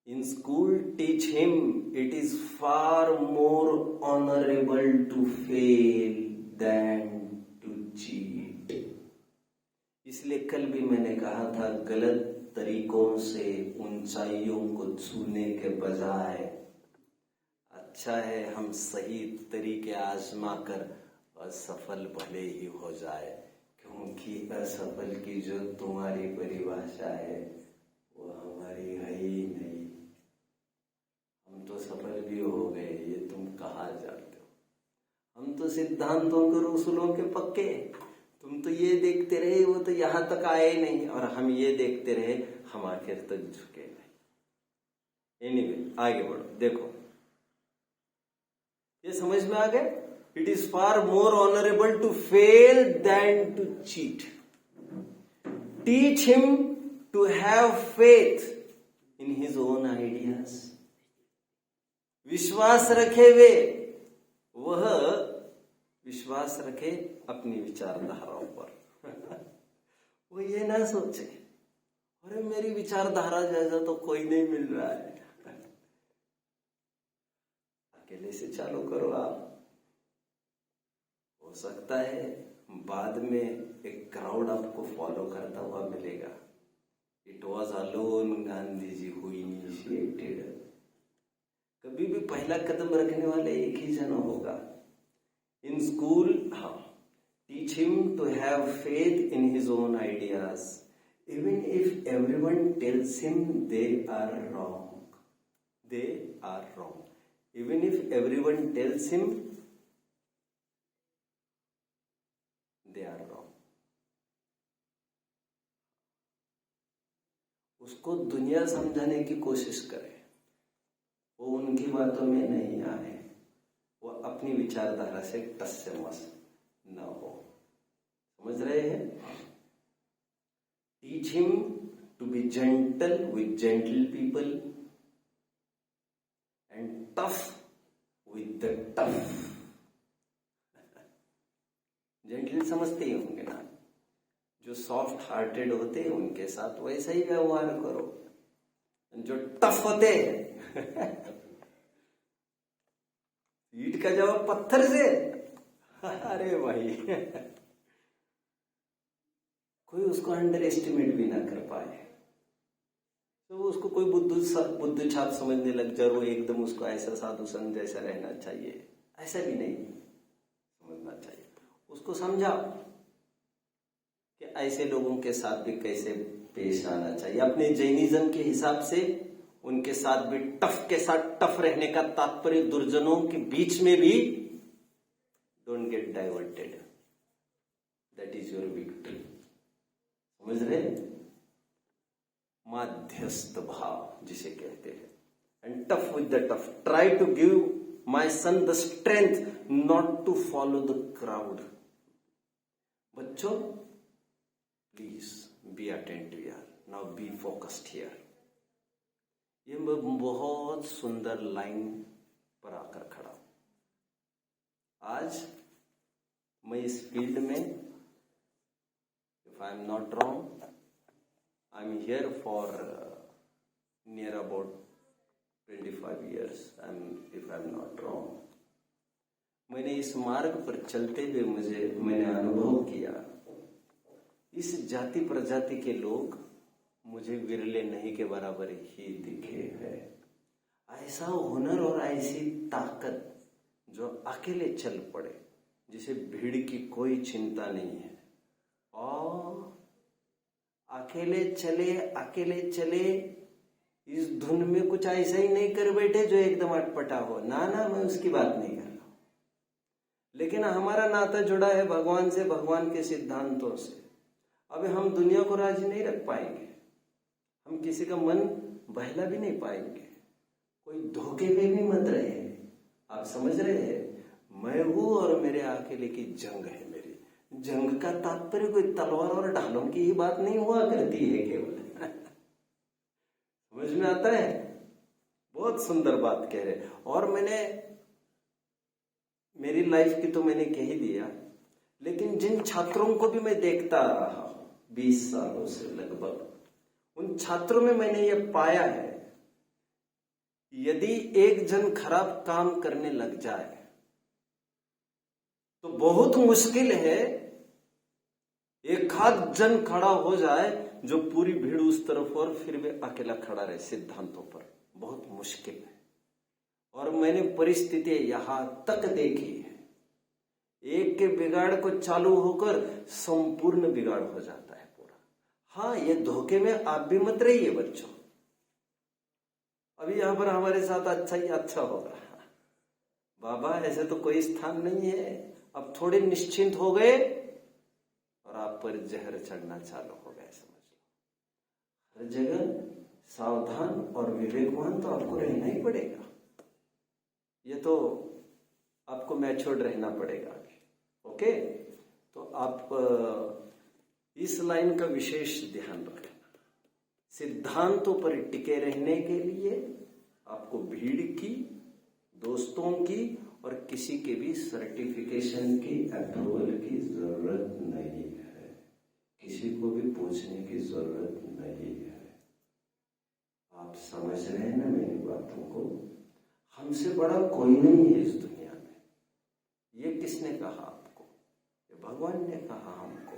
In school teach him it is far more honourable to fail than to cheat. इसलिए कल भी मैंने कहा था, गलत तरीकों से ऊंचाइयों को छूने के बजाय अच्छा है हम सही तरीके आजमा कर असफल भले ही हो जाए, क्योंकि असफल की जो तुम्हारी परिभाषा है वो हमारी है ही नहीं। हम तो सफल भी हो गए, ये तुम कहाँ जाते हो। हम तो सिद्धांतों के उसूलों के पक्के, तुम तो ये देखते रहे वो तो यहां तक आए ही नहीं, और हम ये देखते रहे हम आखिर तक झुके नहीं। एनीवे, आगे बढ़ो। देखो, ये समझ में आ गया। It is far more honourable to fail than to cheat. Teach him to have faith in his own ideas. विश्वास रखे वह विश्वास रखे अपनी विचारधाराओं पर। वो ये ना सोचे अरे मेरी विचारधारा जैसा तो कोई नहीं मिल रहा है। अकेले से चालू करो आप, हो सकता है बाद में एक क्राउड आपको फॉलो करता हुआ मिलेगा। It was alone Gandhi ji who initiated. कभी भी पहला कदम रखने वाले एक ही जन होगा। इन स्कूल, हाँ, teach him to have faith in his own ideas even if everyone tells him they are wrong. They are wrong. Even if everyone tells him they are wrong. उसको दुनिया समझाने की कोशिश करे, वो उनकी बातों में नहीं आए, वो अपनी विचारधारा से टस से मस न हो। समझ रहे हैं? Teach him to be gentle with gentle people and tough with the tough. Gentle समझते ही होंगे ना, जो सॉफ्ट हार्टेड होते हैं उनके साथ वैसा ही व्यवहार करो। जो टफ होते हैं ईंट का जवाब पत्थर से। अरे भाई, कोई उसको अंडर एस्टिमेट भी ना कर पाए, तो उसको कोई बुद्धू छाप समझने लग जाए, वो एकदम उसको ऐसा साधु संत जैसा रहना चाहिए, ऐसा भी नहीं समझना चाहिए। उसको समझाओ कि ऐसे लोगों के साथ भी कैसे पेश आना चाहिए। अपने जैनिज्म के हिसाब से उनके साथ भी टफ के साथ टफ रहने का तात्पर्य दुर्जनों के बीच में भी don't get diverted, that is your victory. समझ रहे? मध्यस्थ भाव जिसे कहते हैं। And tough with the tough, try to give my son the strength not to follow the crowd. बच्चों प्लीज बी अटेंटिव यार, नाउ बी फोकस्ड हियर। ये मैं बहुत सुंदर लाइन पर आकर खड़ा हूं। आज मैं इस फील्ड में, if I am not wrong, I'm here for near about 25 years, if I'm not wrong. मैंने इस मार्ग पर चलते हुए मैंने अनुभव किया, इस जाति प्रजाति के लोग मुझे विरले नहीं के बराबर ही दिखे हैं। ऐसा हुनर और ऐसी ताकत जो अकेले चल पड़े, जिसे भीड़ की कोई चिंता नहीं है, और अकेले चले इस धुन में कुछ ऐसा ही नहीं कर बैठे जो एकदम अटपटा हो। ना, मैं उसकी बात नहीं कर रहा हूं। लेकिन हमारा नाता जुड़ा है भगवान से, भगवान के सिद्धांतों से। अब हम दुनिया को राजी नहीं रख पाएंगे, हम किसी का मन बहला भी नहीं पाएंगे। कोई धोखे में भी मत रहे। आप समझ रहे हैं? मैं हूं और मेरे अकेले की जंग है। मेरी जंग का तात्पर्य कोई तलवार और ढालों की ही बात नहीं हुआ करती है केवल। समझ में आता है? बहुत सुंदर बात कह रहे। और मैंने मेरी लाइफ की तो मैंने कह ही दिया, लेकिन जिन छात्रों को भी मैं देखता रहा 20 सालों से लगभग, उन छात्रों में मैंने ये पाया है, यदि एक जन खराब काम करने लग जाए तो बहुत मुश्किल है एक आध जन खड़ा हो जाए जो पूरी भीड़ उस तरफ और फिर भी अकेला खड़ा रहे सिद्धांतों पर। बहुत मुश्किल है। और मैंने परिस्थिति यहां तक देखी है एक के बिगाड़ को चालू होकर संपूर्ण बिगाड़ हो जाता है पूरा। हाँ, ये धोखे में आप भी मत रहिए बच्चों। अभी यहां पर हमारे साथ अच्छा ही अच्छा होगा। बाबा ऐसे तो कोई स्थान नहीं है। अब थोड़े निश्चिंत हो गए और आप पर जहर चढ़ना चालू हो गए, समझ लो। हर जगह सावधान और विवेकवान तो आपको रहना ही पड़ेगा। ये तो आपको मैच्योर्ड रहना पड़ेगा। ओके, तो आप इस लाइन का विशेष ध्यान रखें। सिद्धांतों पर टिके रहने के लिए आपको भीड़ की, दोस्तों की और किसी के भी सर्टिफिकेशन की, अप्रूवल की जरूरत नहीं है। किसी को भी पूछने की जरूरत नहीं है। आप समझ रहे हैं ना मेरी बातों को? हमसे बड़ा कोई नहीं है इस दुनिया में। ये किसने कहा आपको? ये भगवान ने कहा हमको।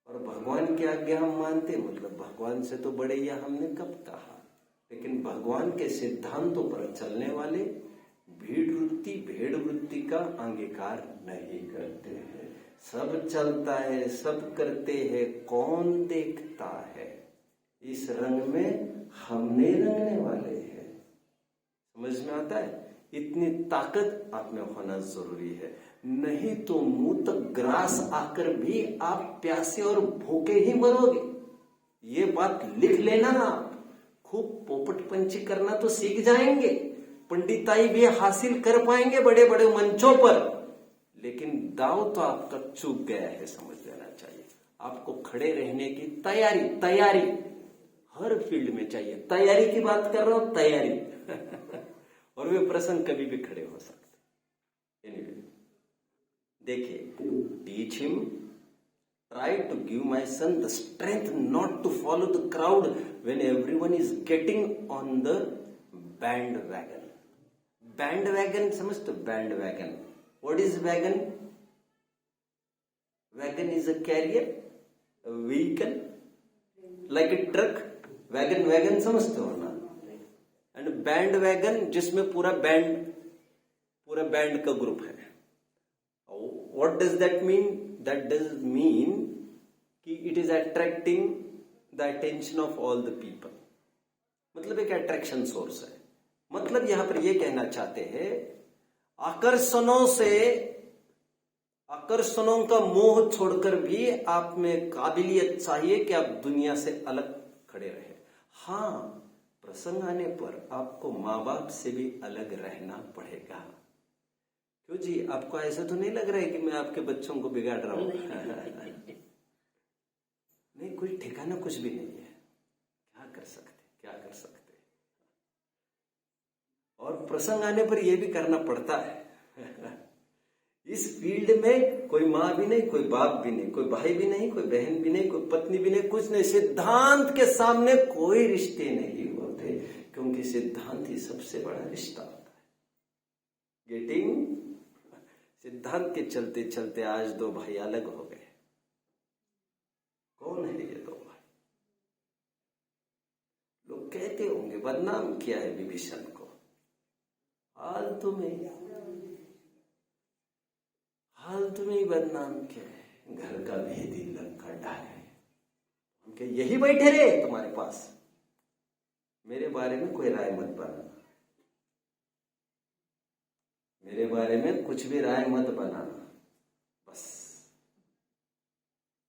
और भगवान की आज्ञा हम मानते, मतलब भगवान से तो बड़े या हमने कब कहा। लेकिन भगवान के सिद्धांतों पर चलने वाले भेड़ वृत्ति का अंगीकार नहीं करते हैं। सब चलता है, सब करते हैं, कौन देखता है? इस रंग में हमने रंगने वाले हैं। समझ में आता है? इतनी ताकत आप में होना जरूरी है, नहीं तो मुंह तक ग्रास आकर भी आप प्यासे और भूखे ही मरोगे। ये बात लिख लेना। आप खूब पोपट पंची करना तो सीख जाएंगे, पंडिताई भी हासिल कर पाएंगे बड़े बड़े मंचों पर, लेकिन दाव तो आपका चूक गया है, समझ लेना चाहिए। आपको खड़े रहने की तैयारी हर फील्ड में चाहिए। तैयारी की बात कर रहा हूं, तैयारी और वे प्रसंग कभी भी खड़े हो सकते। एनीवे, देखिए, teach him, try to give my son the strength not to follow the crowd when everyone is getting on the bandwagon. Bandwagon समझते? Bandwagon. What is wagon? Wagon is a carrier, a vehicle, like a truck. Wagon समझते हो ना? And bandwagon जिसमें पूरा band का group है। What does that mean? That does mean कि it is attracting the attention of all the people. मतलब एक अट्रैक्शन सोर्स है। मतलब यहां पर यह कहना चाहते हैं, आकर्षणों का मोह छोड़कर भी आप में काबिलियत चाहिए कि आप दुनिया से अलग खड़े रहे। हाँ, प्रसंग आने पर आपको माँ बाप से भी अलग रहना पड़ेगा। क्यों जी, आपको ऐसा तो नहीं लग रहा है कि मैं आपके बच्चों को बिगाड़ रहा हूं? नहीं, कोई ठिकाना कुछ भी नहीं है। क्या कर सकते। और प्रसंग आने पर यह भी करना पड़ता है। इस फील्ड में कोई माँ भी नहीं, कोई बाप भी नहीं, कोई भाई भी नहीं, कोई बहन भी नहीं, कोई पत्नी भी नहीं, कुछ नहीं। सिद्धांत के सामने कोई रिश्ते नहीं होते, क्योंकि सिद्धांत ही सबसे बड़ा रिश्ता होता है। गेटिंग? सिद्धांत के चलते चलते आज दो भाई अलग हो गए। कौन है ये दो भाई? लोग कहते होंगे बदनाम किया है विभीषण को। हाल तुम्हें ही बदनाम किया है। घर का भेदी लंका ढाए। उनके यही बैठे रहे तुम्हारे पास। मेरे बारे में कोई राय मत बनाना। मेरे बारे में कुछ भी राय मत बनाना, बस।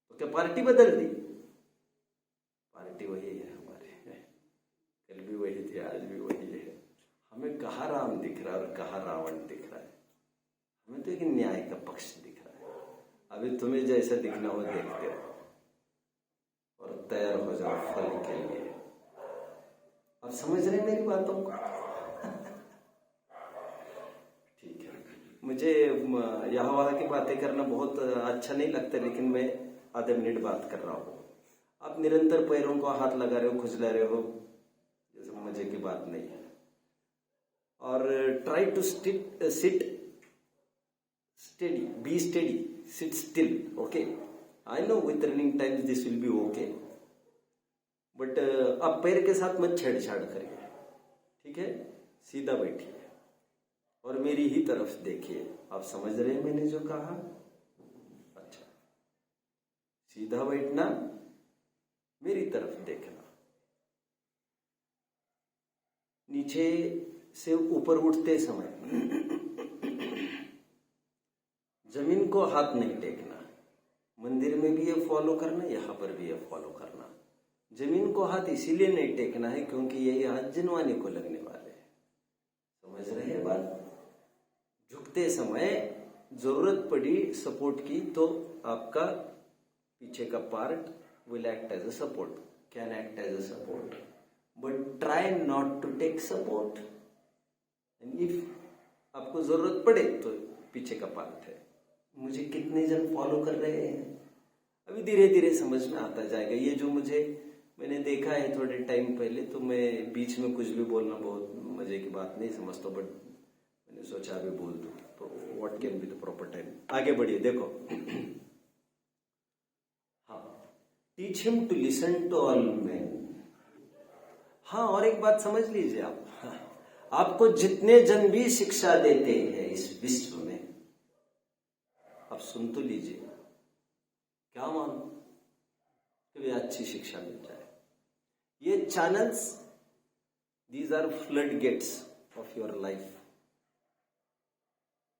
तो क्या पार्टी बदल दी? पार्टी वही है हमारे। कल भी वही थी, आज भी वही है। हमें कहाँ राम दिख रहा है और कहाँ रावण दिख रहा है। हमें तो एक न्याय का पक्ष दिख रहा है। अभी तुम्हें जैसा दिखना हो देखते रहो और तैयार हो जाओ फल के लिए। अब समझ रहे मेरी बातों को? ठीक है, मुझे यहाँ वहाँ की बातें करना बहुत अच्छा नहीं लगता, लेकिन मैं आधे मिनट बात कर रहा हूँ। आप निरंतर पैरों को हाथ लगा रहे हो, खुजला रहे हो, जैसे मजे की बात नहीं है। और try to sit steady, be steady, sit still. Okay, I know with running times this will be okay, but आप पैर के साथ मत छेड़छाड़ करिए, ठीक है? सीधा बैठिए। और मेरी ही तरफ देखिए। आप समझ रहे हैं मैंने जो कहा? अच्छा, सीधा बैठना, मेरी तरफ देखना, नीचे से ऊपर उठते समय जमीन को हाथ नहीं टेकना। मंदिर में भी ये फॉलो करना, यहां पर भी ये फॉलो करना। जमीन को हाथ इसीलिए नहीं टेकना है क्योंकि ये हाथ जिनवाने को लगने वाले हैं। समझ रहे हैं बात? झुकते समय जरूरत पड़ी सपोर्ट की तो आपका पीछे का part will act as a support, can act as a support, but try not to take support. And if आपको जरूरत पड़े तो पीछे का पार्ट है। मुझे कितने जन फॉलो कर रहे हैं? अभी धीरे धीरे समझ में आता जाएगा। ये जो मैंने देखा है थोड़े टाइम पहले, तो मैं बीच में कुछ भी बोलना बहुत मजे की बात नहीं समझता, बट मैंने सोचा अभी बोल दूं। तो what can be the proper time. आगे बढ़िए, देखो। Teach him to listen to all man. हाँ, और एक बात समझ लीजिए आप, आपको जितने जन भी शिक्षा देते हैं इस विश्व में, आप सुन तो लीजिए, क्या मानो कि अच्छी शिक्षा मिल जाए। ये channels, these are flood gates of your life.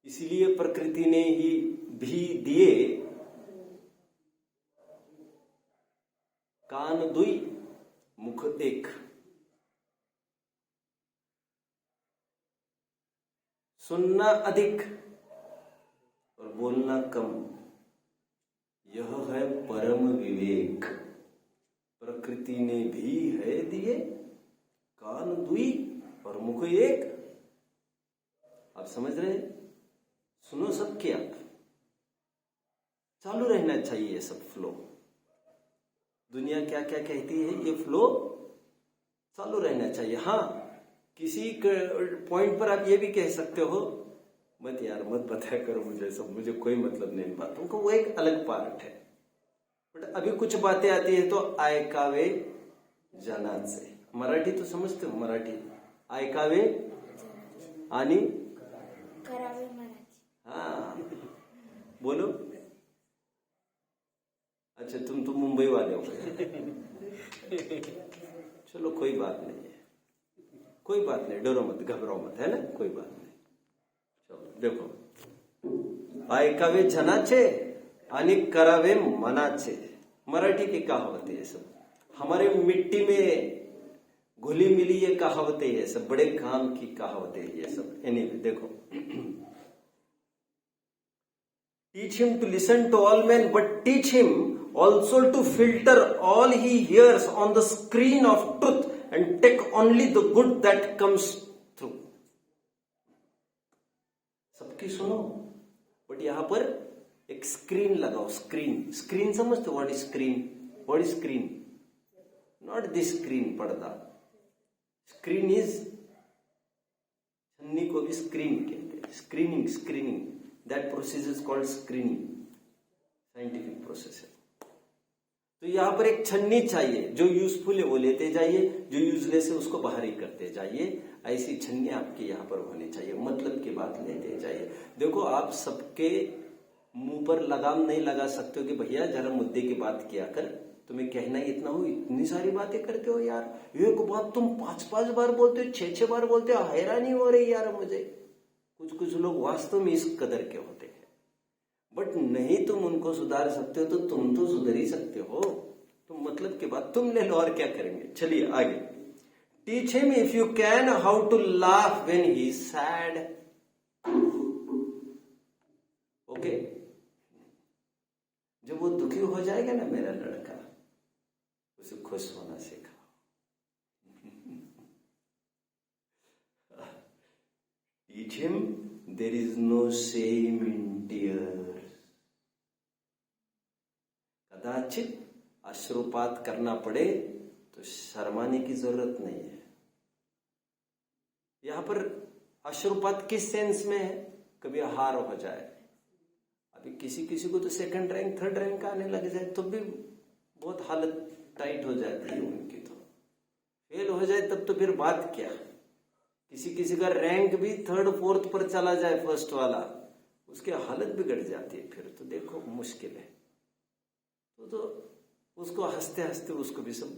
इसीलिए प्रकृति ने ही भी दिए कान दुई मुख एक। सुनना अधिक और बोलना कम, यह है परम विवेक। प्रकृति ने भी है दिए कान दुई और मुख एक। आप समझ रहे हैं? सुनो सब क्या, चालू रहना चाहिए सब फ्लो। दुनिया क्या क्या कहती है, ये फ्लो चालू रहना चाहिए। हाँ, किसी पॉइंट पर आप ये भी कह सकते हो, मत यार मत बताया करो मुझे सब, मुझे कोई मतलब नहीं इन बातों का, वो एक अलग पार्ट है। बट अभी कुछ बातें आती है तो ऐकावे जनाचे। मराठी तो समझते हो? मराठी ऐकावे आणि करावे मनाची। हाँ, बोलो। अच्छा, तुम तो मुंबई वाले हो। चलो कोई बात नहीं है, कोई बात नहीं, डरो मत, घबराओ मत, है ना, कोई बात नहीं। चलो देखो, ऐकावे जनाचे आणि करावे मनाचे। मराठी की कहावत है ये सब, हमारे मिट्टी में घुली मिली ये कहावतें, ये सब बड़े काम की कहावतें ये सब। एनीवे देखो, teach him to listen to all men, but teach him also to filter all he hears on the screen of truth and take only the good that comes through. सबकी सुनो, बट यहां पर एक screen लगाओ। Screen समझते हो? What is screen? Not this screen, पर्दा। Screen is, छन्नी को भी स्क्रीन कहते हैं। Screening, that process is called screening, scientific process है। तो यहां पर एक छन्नी चाहिए, जो यूजफुल है वो लेते जाइए, जो यूजलेस है उसको बाहर ही करते जाइए। ऐसी छन्नी आपके यहां पर होनी चाहिए, मतलब की बात लेते जाइए। देखो, आप सबके मुंह पर लगाम नहीं लगा सकते हो कि भैया जरा मुद्दे की बात किया कर, तुम्हें कहना इतना हो, इतनी सारी बातें करते हो यार, एक बात तुम 5-5 बार बोलते हो, 6-6 बार बोलते हो, हैरानी हो रही यार मुझे। कुछ लोग वास्तव में इस कदर के होते हैं, बट नहीं तुम उनको सुधार सकते हो तो तुम तो सुधर ही सकते हो। तो मतलब की बात तुम ले लो, और क्या करेंगे। चलिए आगे। Teach him if you can how to laugh when he is sad. Okay, जब वो दुखी हो जाएगा ना मेरा लड़का, उसे खुश होना सिखाओ। Teach him there is no shame in tears. कदाचित अश्रुपात करना पड़े तो शर्माने की जरूरत नहीं है। यहां पर अश्रुपात किस सेंस में है? कभी हार हो जाए, अभी किसी को तो 2nd रैंक 3rd रैंक आने लग जाए तो भी बहुत हालत टाइट हो जाती है उनकी। तो फेल हो जाए तब तो फिर बात क्या, किसी किसी का रैंक भी 3rd 4th पर चला जाए, फर्स्ट वाला, उसकी हालत बिगड़ जाती है, फिर तो देखो मुश्किल है। तो उसको हंसते हंसते उसको भी सब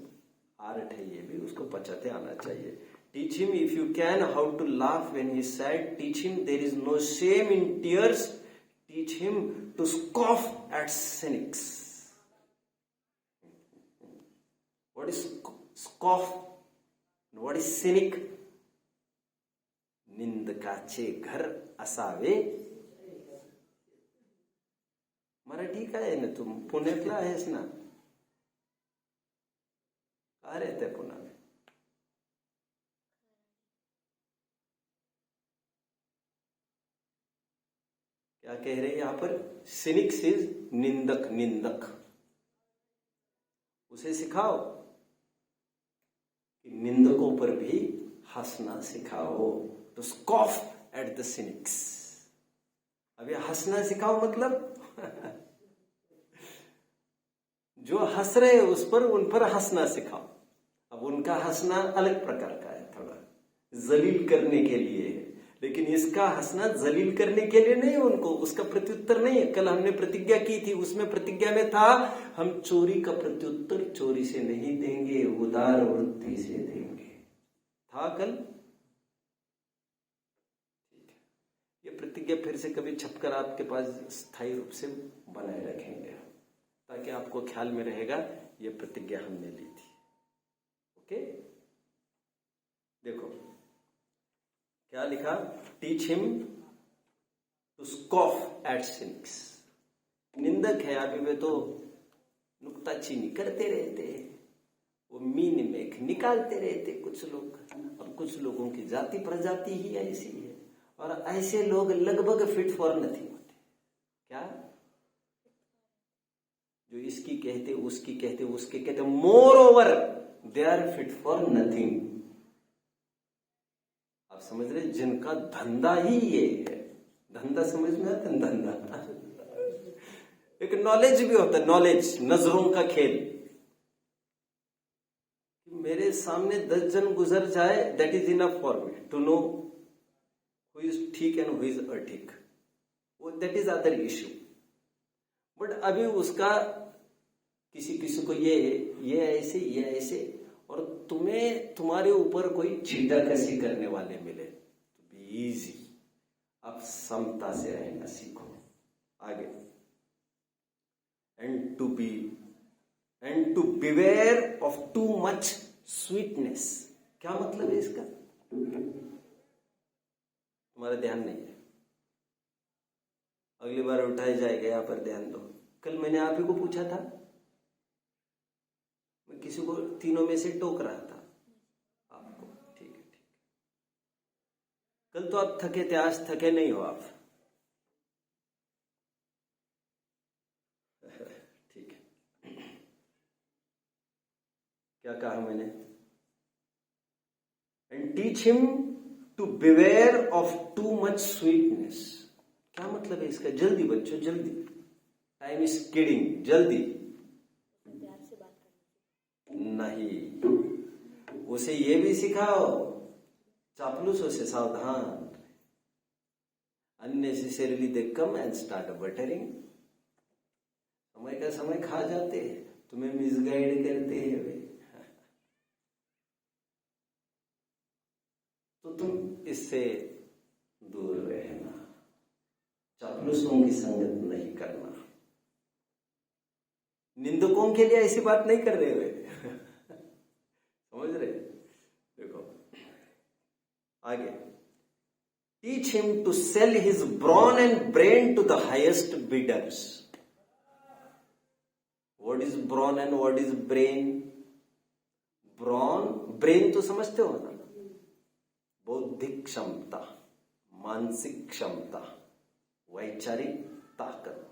आर्ट है, ये भी उसको पचाते आना चाहिए। Teach him if you can how to laugh when he is sad, teach him there is no shame in tears, teach him to scoff at cynics. What is scoff, what is cynic? निंदकाचे घर असावे। मराठी काय आहे ना, तुम पुण्यातला आहेस ना? का रहते पुणे में? क्या कह रहे हैं यहां पर? सिनिक्स इज निंदक, निंदक। उसे सिखाओ कि निंदकों पर भी हंसना सिखाओ, तो स्कॉफ एट द सिनिक्स। अब ये हंसना सिखाओ मतलब जो हंस रहे उस पर, उन पर हंसना सिखाओ। अब उनका हंसना अलग प्रकार का है, थोड़ा जलील करने के लिए है, लेकिन इसका हंसना जलील करने के लिए नहीं, उनको उसका प्रत्युत्तर नहीं है। कल हमने प्रतिज्ञा की थी, उसमें प्रतिज्ञा में था हम चोरी का प्रत्युत्तर चोरी से नहीं देंगे, उदार वृत्ति से देंगे, था कल। ये प्रतिज्ञा फिर से कभी छपकर आपके पास स्थायी रूप से बनाए रखेंगे, ताकि आपको ख्याल में रहेगा ये प्रतिज्ञा हमने ली थी। ओके, देखो क्या लिखा? Teach him to scoff at cynics. निंदक है, अभी वे तो नुक्ताचीनी करते रहते, वो मीन में निकालते रहते कुछ लोग। अब कुछ लोगों की जाति प्रजाति ही ऐसी है, और ऐसे लोग लगभग फिट फॉर नथिंग होते। क्या? जो इसकी कहते, उसकी कहते, उसके कहते, moreover they are fit for nothing. आप समझ रहे? जिनका धंधा ही ये है, धंधा समझ में आता है? धंधा एक नॉलेज भी होता है, नॉलेज, नजरों का खेल। मेरे सामने 10 जन गुजर जाए, that is enough for me to know who is ठीक एंड हु इज अठीक, that is other issue. But अभी उसका किसी किसी को ये ऐसे, ये ऐसे, और तुम्हें तुम्हारे ऊपर कोई छीटा कसी करने वाले मिले तो बी इजी। आप समता से रहना सीखो। आगे, and to beware of too much sweetness. क्या मतलब है इसका? तुम्हारा ध्यान नहीं है, अगली बार उठाया जाएगा, यहां पर ध्यान दो। कल मैंने आप ही को पूछा था, मैं किसी को तीनों में से टोक रहा था आपको। ठीक है, ठीक। कल तो आप थके थे, आज थके नहीं हो आप। ठीक है, क्या कहा मैंने? And teach him to beware of too much sweetness. क्या मतलब है इसका? जल्दी बच्चों, जल्दी, टाइम इज किडिंग, जल्दी। नहीं, उसे ये भी सिखाओ, चापलूसों से सावधान। Unnecessarily they come and start buttering. समय का समय खा जाते हैं, तुम्हें मिसगाइड करते हैं वे, तो तुम इससे दूर रहना, चापलूसों की संगत नहीं करना। निंदकों के लिए ऐसी बात नहीं कर रहे हुए समझ रहे? देखो आगे, teach him to sell his brawn and brain to the highest bidders. What is brawn and what is brain? Brawn, brain तो समझते हो ना, बौद्धिक क्षमता, मानसिक क्षमता, वैचारिक ताकत।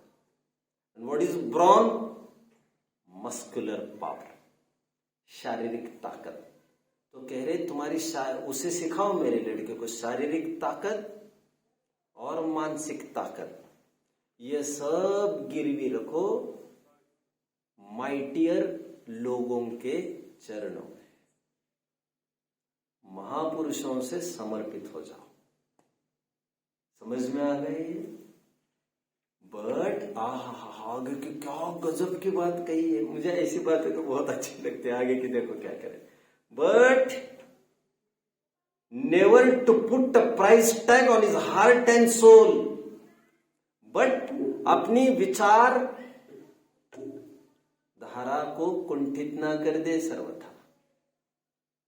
And what is brawn? Muscular power, शारीरिक ताकत। तो कह रहे तुम्हारी उसे सिखाओ मेरे लड़के को शारीरिक ताकत और मानसिक ताकत, ये सब गिरवी रखो माइटियर लोगों के चरणों में। महापुरुषों से समर्पित हो जाओ। समझ में आ गई? बट आगे की क्या गजब की बात कही है। मुझे ऐसी बातें तो बहुत अच्छी लगती है। आगे की देखो क्या करे। But never to put a price tag on his heart and soul. But अपनी विचार धारा को कुंठित ना कर दे सर्वथा।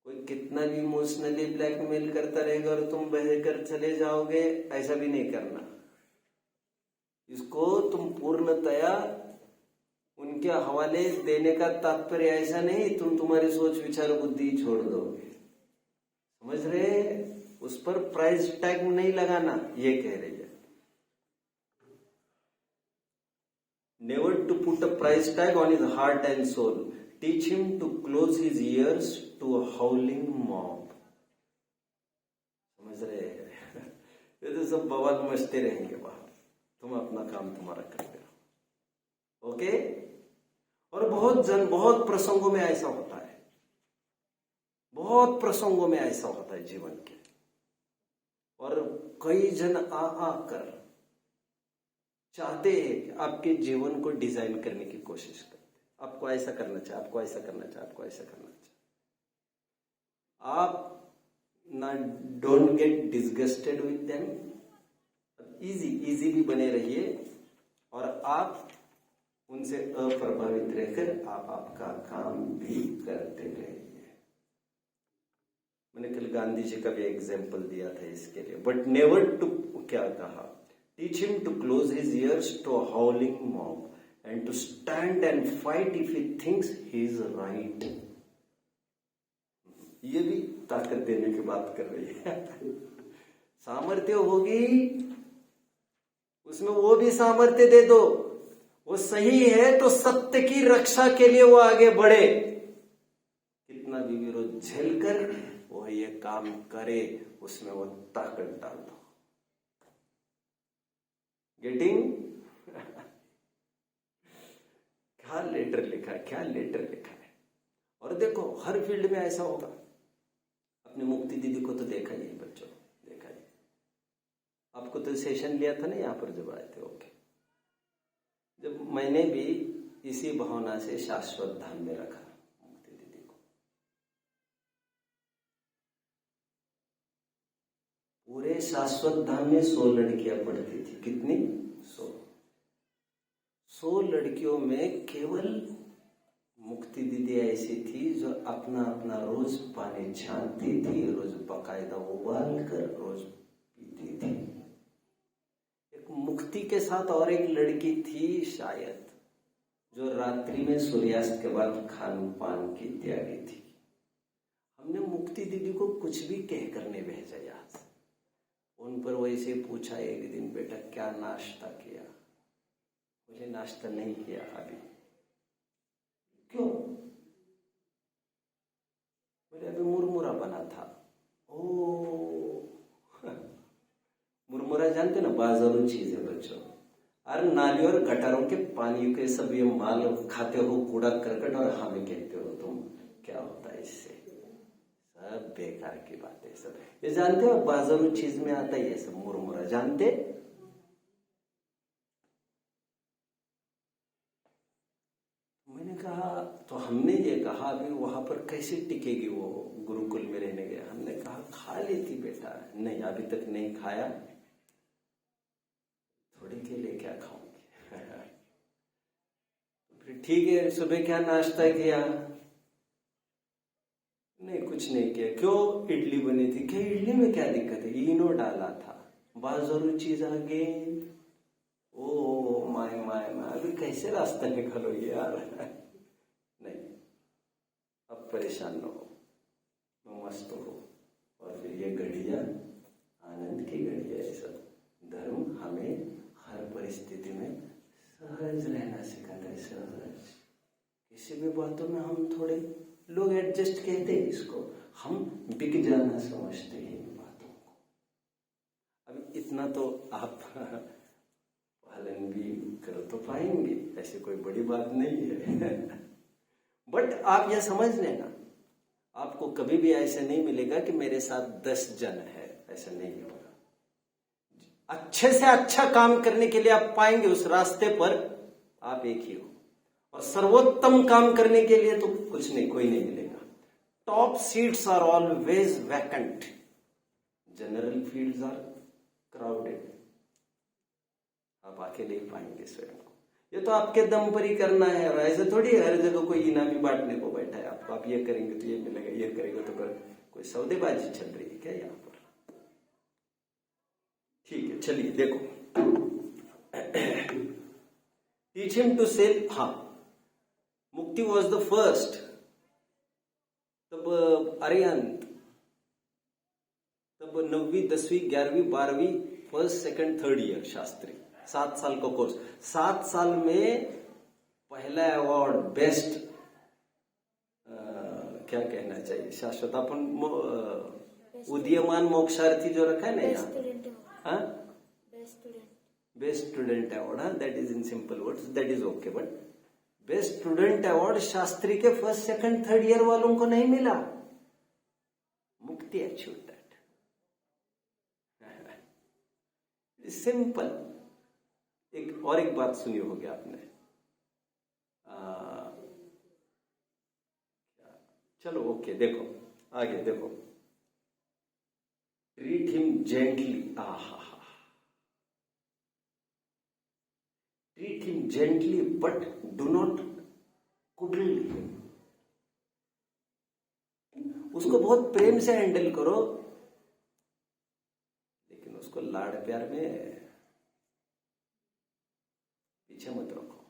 कोई कितना भी इमोशनली ब्लैकमेल करता रहेगा और तुम बहकर चले जाओगे, ऐसा भी नहीं करना। इसको तुम पूर्णतया उनके हवाले देने का तात्पर्य ऐसा नहीं तुम तुम्हारी सोच विचार बुद्धि छोड़ दोगे। समझ रहे? उस पर प्राइस टैग नहीं लगाना, ये कह रही है। Never to put a price tag on his heart and soul. Teach him to close his ears to a howling mob. समझ रहे? ये तो सब बवाल मचते रहेंगे बाहर, तुम अपना काम तुम्हारा करते रहो। ओके? और बहुत प्रसंगों में ऐसा होता है, बहुत प्रसंगों में ऐसा होता है जीवन के। और कई जन आकर चाहते हैं कि आपके जीवन को डिजाइन करने की कोशिश करते हैं। आपको ऐसा करना चाहिए, आपको ऐसा करना चाहिए, आपको ऐसा करना चाहिए। आप ना don't get disgusted with them, easy भी बने रहिए और आप उनसे अप्रभावित रहकर आप आपका काम भी करते रहिए। मैंने कल गांधी जी का भी एग्जाम्पल दिया था इसके लिए। बट नेवर टू, क्या कहा? Teach him to close his ears to a howling mob and to stand and fight if he thinks he is right. ये भी ताकत देने की बात कर रही है। सामर्थ्य होगी उसमें, वो भी सामर्थ्य दे दो। वो सही है तो सत्य की रक्षा के लिए वो आगे बढ़े। कितना भी विरोध झेलकर वो ये काम करे, उसमें वो ताकत डाल दो। गेटिंग? क्या लेटर लिखा है, क्या लेटर लिखा है। और देखो हर फील्ड में ऐसा होगा। अपने मुक्ति दीदी को तो देखा ही बच्चों, देखा ही। आपको तो सेशन लिया था ना यहाँ पर जब आए थे। ओके, जब मैंने भी इसी भावना से शाश्वत धाम में रखा मुक्ति दीदी को। पूरे शाश्वत धाम में 100 लड़कियां पढ़ती थी। कितनी? 100 लड़कियों में केवल मुक्ति दीदी ऐसी थी जो अपना अपना रोज पानी छानती थी, रोज बाकायदा उबाल कर रोज पीती थी। एक मुक्ति के साथ और एक लड़की थी शायद, जो रात्रि में सूर्यास्त के बाद खान पान की त्यागी थी। हमने मुक्ति दीदी को कुछ भी कहकर नहीं भेजा यार। उन पर वैसे पूछा एक दिन, बेटा क्या नाश्ता किया? मुझे नाश्ता नहीं किया अभी। क्यों? बोले अभी मुरमुरा बना था। ओ मुरमुरा जानते ना, बाजारू चीज है बच्चों। अरे नाली और गटारों के पानी के सब ये माल खाते हो, कूड़ा करकट, और हमें कहते हो तुम। क्या होता है इससे? सब बेकार की बात है सब। ये जानते हो बाजारू चीज में आता है ये सब मुरमुरा, जानते? मैंने कहा, तो हमने ये कहा अभी वहां पर कैसे टिकेगी वो, गुरुकुल में रहने गया। हमने कहा खा लेती बेटा। नहीं अभी तक नहीं खाया, थोड़ी के लिए क्या खाऊंगी। फिर ठीक है, सुबह क्या नाश्ता किया? नहीं कुछ नहीं किया। क्यों? इडली बनी थी। क्या इडली में क्या दिक्कत है? इनो डाला था। बाजारू चीज आ गई। ओ माय माय माय, अभी कैसे रास्ता निकालोगे यार। नहीं, अब परेशान न हो, मस्त हो। और फिर ये घड़िया आनंद की घड़िया है सब। धर्म हमें हर परिस्थिति में सहज रहना सिखाता है। सहज, किसी भी बातों में हम थोड़े, लोग एडजस्ट कहते हैं इसको, हम बिक जाना समझते हैं इन बातों को। अब इतना तो आप पालन भी कर तो पाएंगे, ऐसी कोई बड़ी बात नहीं है। बट आप यह समझ लेना, आपको कभी भी ऐसे नहीं मिलेगा कि मेरे साथ 10 जन है, ऐसा नहीं होगा। अच्छे से अच्छा काम करने के लिए आप पाएंगे उस रास्ते पर आप एक ही हो, और सर्वोत्तम काम करने के लिए तो कुछ नहीं, कोई नहीं मिलेगा। Top seats are always vacant, general fields are crowded. आप अकेले ही पाएंगे स्वयं को। ये तो आपके दम पर ही करना है, और ऐसे थोड़ी हर जगह कोई इनामी बांटने को बैठा है आपको, आप ये करेंगे तो ये मिलेगा, ये करेंगे तो कोई सौदेबाजी चल रही है क्या यहाँ पर? ठीक है, चलिए देखो। Teach him to sell. हाँ, मुक्ति वॉज द फर्स्ट। तब अरिहंत, तब 9वीं 10वीं 11वीं 12वीं first second third year Shastri, 7 साल का कोर्स। 7 साल में पहला अवार्ड बेस्ट, क्या कहना चाहिए, शाश्वत अपन उदीयमान मोक्षार्थी जो रखा है ना यहाँ, बेस्ट स्टूडेंट अवार्ड। हाँ, that is in simple words, that is okay, but best student award Shastri के फर्स्ट सेकंड थर्ड ईयर वालों को नहीं मिला। मुक्ति अचीव दैट, सिंपल। एक बात सुनी होगी आपने, चलो ओके, देखो आगे देखो। Treat him gently. आहा, treat him gently but do not cuddle him. उसको बहुत प्रेम से हैंडल करो, लेकिन उसको लाड़ प्यार में पीछे मत रखो।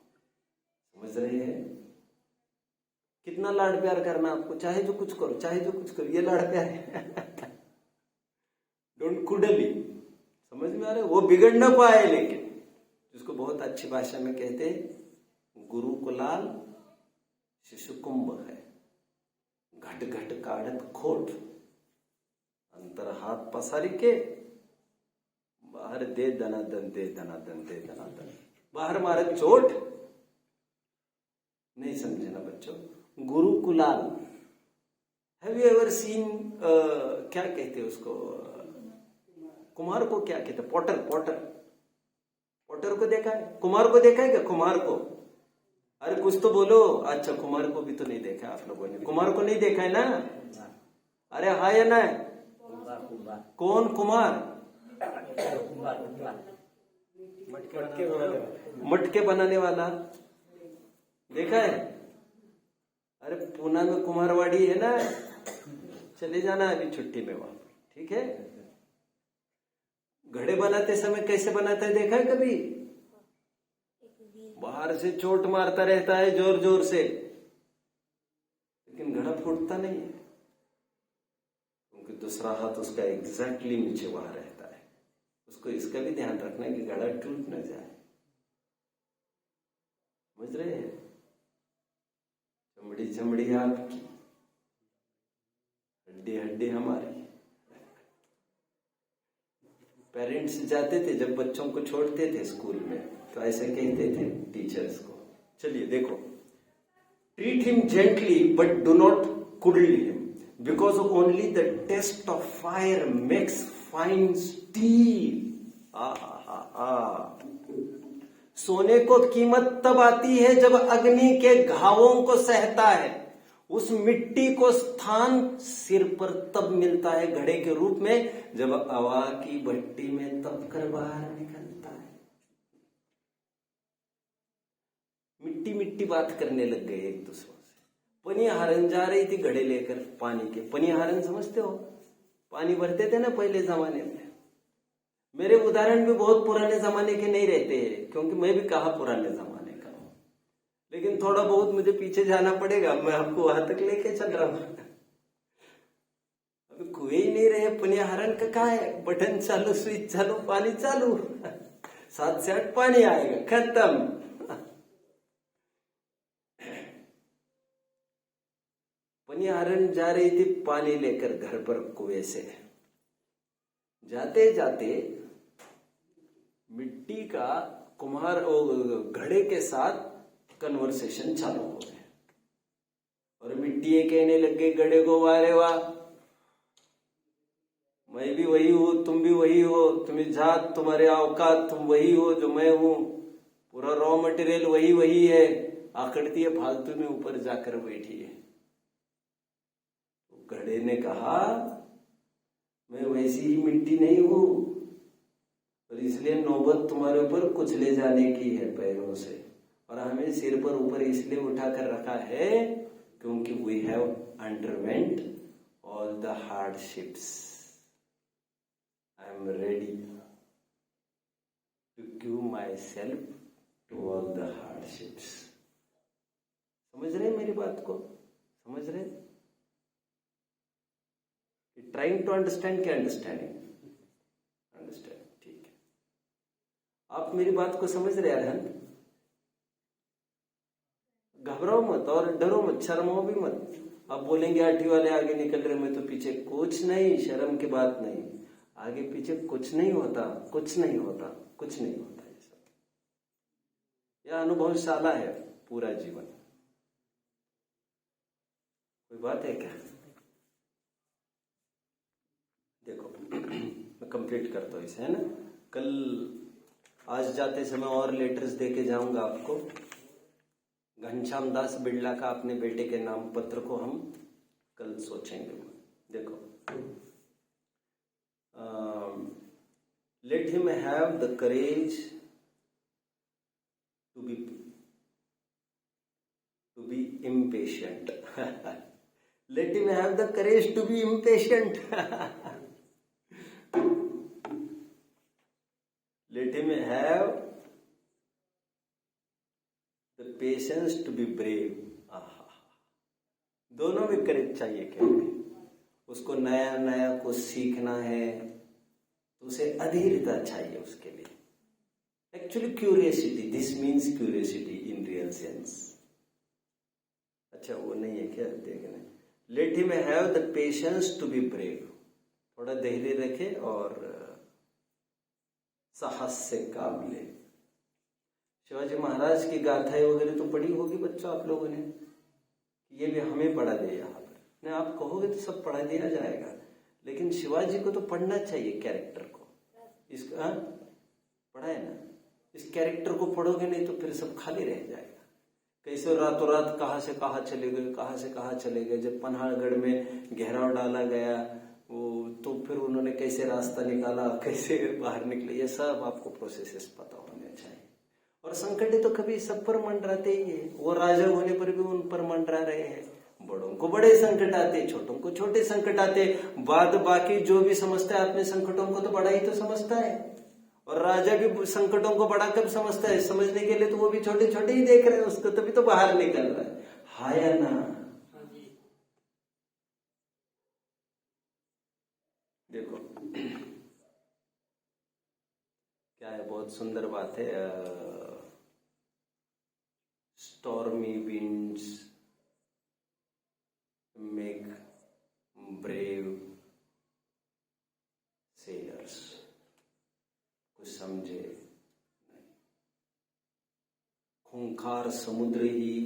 समझ रहे हैं? कितना लाड़ प्यार करना आपको, चाहे जो कुछ करो, चाहे जो कुछ करो, ये लाड़ प्यार है। Don't cuddle him. समझ में आ रहा है? वो बिगड़ ना पाए, लेकिन जिसको बहुत अच्छी भाषा में कहते हैं, गुरु कुलाल शिशु कुंभ है, घट घट काढ़त खोट, अंतर हाथ पसारी के, बाहर दे दनादन, दे दनादन, दे दनादन, बाहर मारे चोट। नहीं समझे ना बच्चों? गुरु कुलाल, हैव यू एवर सीन, क्या कहते हैं उसको, कुम्हार को क्या कहते हैं, पॉटर, पॉटर को देखा है? कुम्हार को देखा है क्या? कुम्हार को, अरे कुछ तो बोलो। अच्छा, कुम्हार को भी तो नहीं देखा आप लोगों ने, कुम्हार को नहीं देखा है ना? अरे हाँ या ना? कौन कुम्हार? मटके बनाने वाला देखा है? अरे पूना में कुम्हारवाड़ी है ना, चले जाना अभी छुट्टी में वहां, ठीक है? घड़े बनाते समय कैसे बनाता है देखा है कभी? बाहर से चोट मारता रहता है जोर जोर से, लेकिन घड़ा फूटता नहीं है, क्योंकि दूसरा हाथ उसका एग्जैक्टली नीचे वहां रहता है। उसको इसका भी ध्यान रखना है कि घड़ा टूट न जाए। समझ रहे हैं? चमड़ी चमड़ी आपकी, हड्डी हड्डी हमारी। पेरेंट्स जाते थे जब बच्चों को छोड़ते थे स्कूल में, तो ऐसे कहते थे टीचर्स को। चलिए देखो, treat him gently but do not cuddle him, because only the test of fire makes fine steel. सोने को कीमत तब आती है जब अग्नि के घावों को सहता है। उस मिट्टी को स्थान सिर पर तब मिलता है घड़े के रूप में, जब हवा की भट्टी में तप कर बाहर निकलता है। मिट्टी मिट्टी बात करने लग गए एक दूसरों से। पनिहारन जा रही थी घड़े लेकर पानी के। पनिहारन समझते हो? पानी भरते थे ना पहले जमाने में। मेरे उदाहरण भी बहुत पुराने जमाने के नहीं रहते, क्योंकि मैं भी कहा पुराने जमाने का हूं, लेकिन थोड़ा बहुत मुझे पीछे जाना पड़ेगा। मैं आपको वहां तक लेके चल रहा हूं। अभी कुएं ही नहीं रहे। पनिहारन का क्या है? बटन चालू, स्विच चालू, पानी चालू, 7 से 8 पानी आएगा, खत्म। पनिहारन जा रही थी पानी लेकर घर पर कुएं से। जाते जाते मिट्टी का कुम्हार घड़े के साथ कन्वर्सेशन चालू हो गया, और मिट्टी कहने लग गई गड़े को, वारे वाह, मैं भी वही हूँ, तुम भी वही हो, तुम्हें जात, तुम्हारे औकात, तुम वही हो जो मैं हूँ, पूरा रॉ मटेरियल वही वही है, आकड़ती है फालतू में ऊपर जाकर बैठी है। तो घड़े ने कहा मैं वैसी ही मिट्टी नहीं हूं, और इसलिए नौबत तुम्हारे ऊपर कुचले जाने की है पैरों से, और हमें सिर पर ऊपर इसलिए उठाकर रखा है क्योंकि we have underwent all the hardships. I am ready to give myself to all the hardships. समझ रहे मेरी बात को? समझ रहे? ट्राइंग टू अंडरस्टैंड क्या अंडरस्टैंडिंग? अंडरस्टैंडिंग, ठीक है। आप मेरी बात को समझ रहे अरहंत? घबराओ मत और डरो मत, शर्माओ भी मत। आप बोलेंगे आठी वाले आगे निकल रहे, मैं तो पीछे, कुछ नहीं, शर्म की बात नहीं, आगे पीछे कुछ नहीं होता, कुछ नहीं होता, कुछ नहीं होता। ये सब यह अनुभवशाला है पूरा जीवन। कोई बात है क्या? देखो मैं कंप्लीट करता हूँ इसे, है ना। कल आज जाते समय और लेटर्स देके जाऊंगा आपको। घनश्याम दास बिड़ला का अपने बेटे के नाम पत्र को हम कल सोचेंगे। देखो, let him have the courage to be impatient. Let him have the courage to be impatient. Let him have the patience to be brave. दोनों में करेज चाहिए क्या? उसको नया नया कुछ सीखना है तो उसे अधीरता चाहिए उसके लिए। Actually curiosity, this means curiosity in real sense. अच्छा वो नहीं है क्या? देखना, let him have the patience to be brave. थोड़ा धैर्य रखे और साहस से काम ले। शिवाजी महाराज की गाथाएं वगैरह तो पढ़ी होगी बच्चों आप लोगों ने, ये भी हमें पढ़ा दे यहाँ पर। नहीं, आप कहोगे तो सब पढ़ा दिया जाएगा, लेकिन शिवाजी को तो पढ़ना चाहिए कैरेक्टर को। इसका पढ़ा है ना, इस कैरेक्टर को पढ़ोगे नहीं तो फिर सब खाली रह जाएगा। कैसे रातों रात कहाँ से कहाँ चले गए, कहाँ से कहाँ चले गए। जब पन्हाड़गढ़ में घेराव डाला गया वो, तो फिर उन्होंने कैसे रास्ता निकाला, कैसे बाहर निकले, ये सब आपको प्रोसेसेस पता होने चाहिए। और संकट तो कभी सब पर मंडराते ही है। वो राजा होने पर भी उन पर मंडरा रहे हैं। बड़ों को बड़े संकट आते, छोटों को छोटे संकट आते। बाद बाकी जो भी समझता है अपने संकटों को तो बड़ा ही तो समझता है, और राजा भी संकटों को बड़ा कब समझता है? समझने के लिए तो वो भी छोटे छोटे ही देख रहे हैं उसको, तभी तो बाहर निकल रहा है। हाँ या ना? देखो क्या है, बहुत सुंदर बात है। Stormy winds make brave sellers. कुछ समझे नहीं। खूंखार समुद्र ही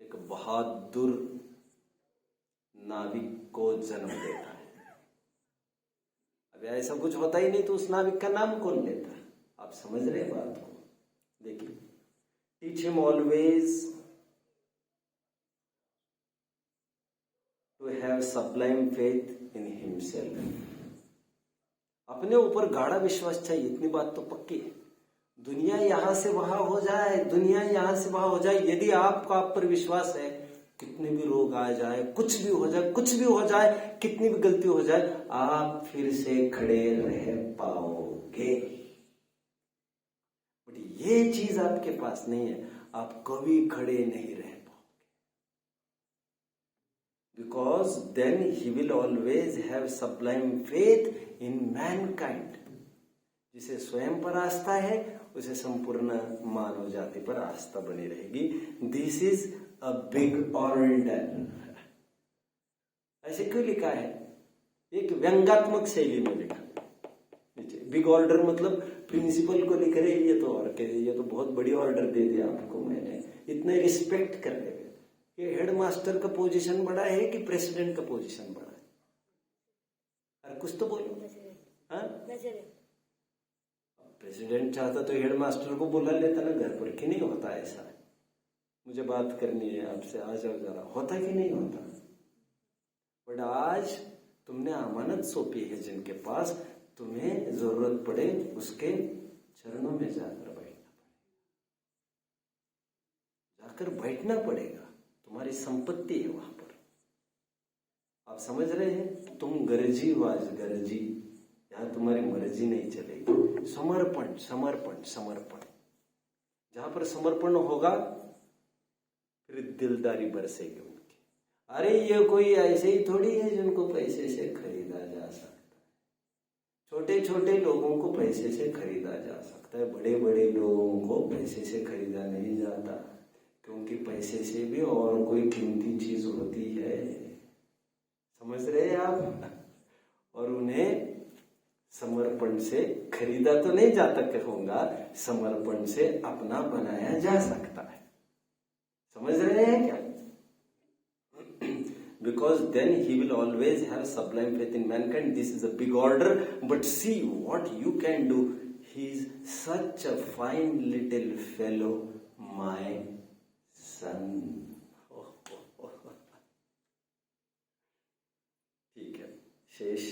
एक बहादुर नाविक को जन्म देता है। अब ऐसा कुछ होता ही नहीं तो उस नाविक का नाम कौन लेता है? आप समझ रहे हैं बात को? देखिए, teach him always to have sublime faith in himself. अपने ऊपर गाढ़ा विश्वास चाहिए, इतनी बात तो पक्की है। दुनिया यहां से वहां हो जाए, दुनिया यहां से वहां हो जाए, यदि आपका आप पर विश्वास है, कितने भी रोग आ जाए, कुछ भी हो जाए, कुछ भी हो जाए, कितनी भी गलती हो जाए, आप फिर से खड़े रह पाओगे। बट ये चीज आपके पास नहीं है, आप कभी खड़े नहीं रह पाओगे। Because then he will always have sublime faith in mankind. जिसे स्वयं पर आस्था है उसे संपूर्ण मानव जाति पर आस्था बनी रहेगी। This is a big order. ऐसे क्यों लिखा है? एक व्यंगात्मक शैली में लिखा। बिग ऑर्डर मतलब प्रिंसिपल को लिख रहे, ये तो और ये तो बहुत बड़ी ऑर्डर दे दिया आपको मैंने, इतने रिस्पेक्ट कर रहे। कि हेडमास्टर का पोजीशन बड़ा है कि प्रेसिडेंट का पोजीशन बड़ा है? अरे कुछ तो बोलो। हाँ, प्रेसिडेंट चाहता तो हेडमास्टर को बुला लेता ना घर पर, कि नहीं होता ऐसा? मुझे बात करनी है आपसे, आ जाओ जरा, होता कि नहीं होता? बट आज तुमने अमानत सौंपी है जिनके पास, तुम्हें जरूरत पड़े उसके चरणों में जाकर बैठना पड़ेगा। तुम्हारी संपत्ति है वहां पर। आप समझ रहे हैं? तुम गरजी वाज गरजी, यहां तुम्हारी मर्जी नहीं चलेगी। समर्पण समर्पण समर्पण, जहां पर समर्पण होगा फिर दिलदारी बरसेगी उनकी। अरे ये कोई ऐसे ही थोड़ी है जिनको पैसे से खरीदा जा सकता है। छोटे छोटे लोगों को पैसे से खरीदा जा सकता है, बड़े बड़े लोगों को पैसे से खरीदा नहीं जाता, क्योंकि पैसे से भी और कोई कीमती चीज होती है। समझ रहे हैं आप? और उन्हें समर्पण से खरीदा तो नहीं जाता कहूंगा, समर्पण से अपना बनाया जा सकता है। समझ रहे हैं क्या? Because then he will always have sublime faith in mankind. This is a big order, but see what you can do. He is such a fine little fellow, my son. ठीक है, शेष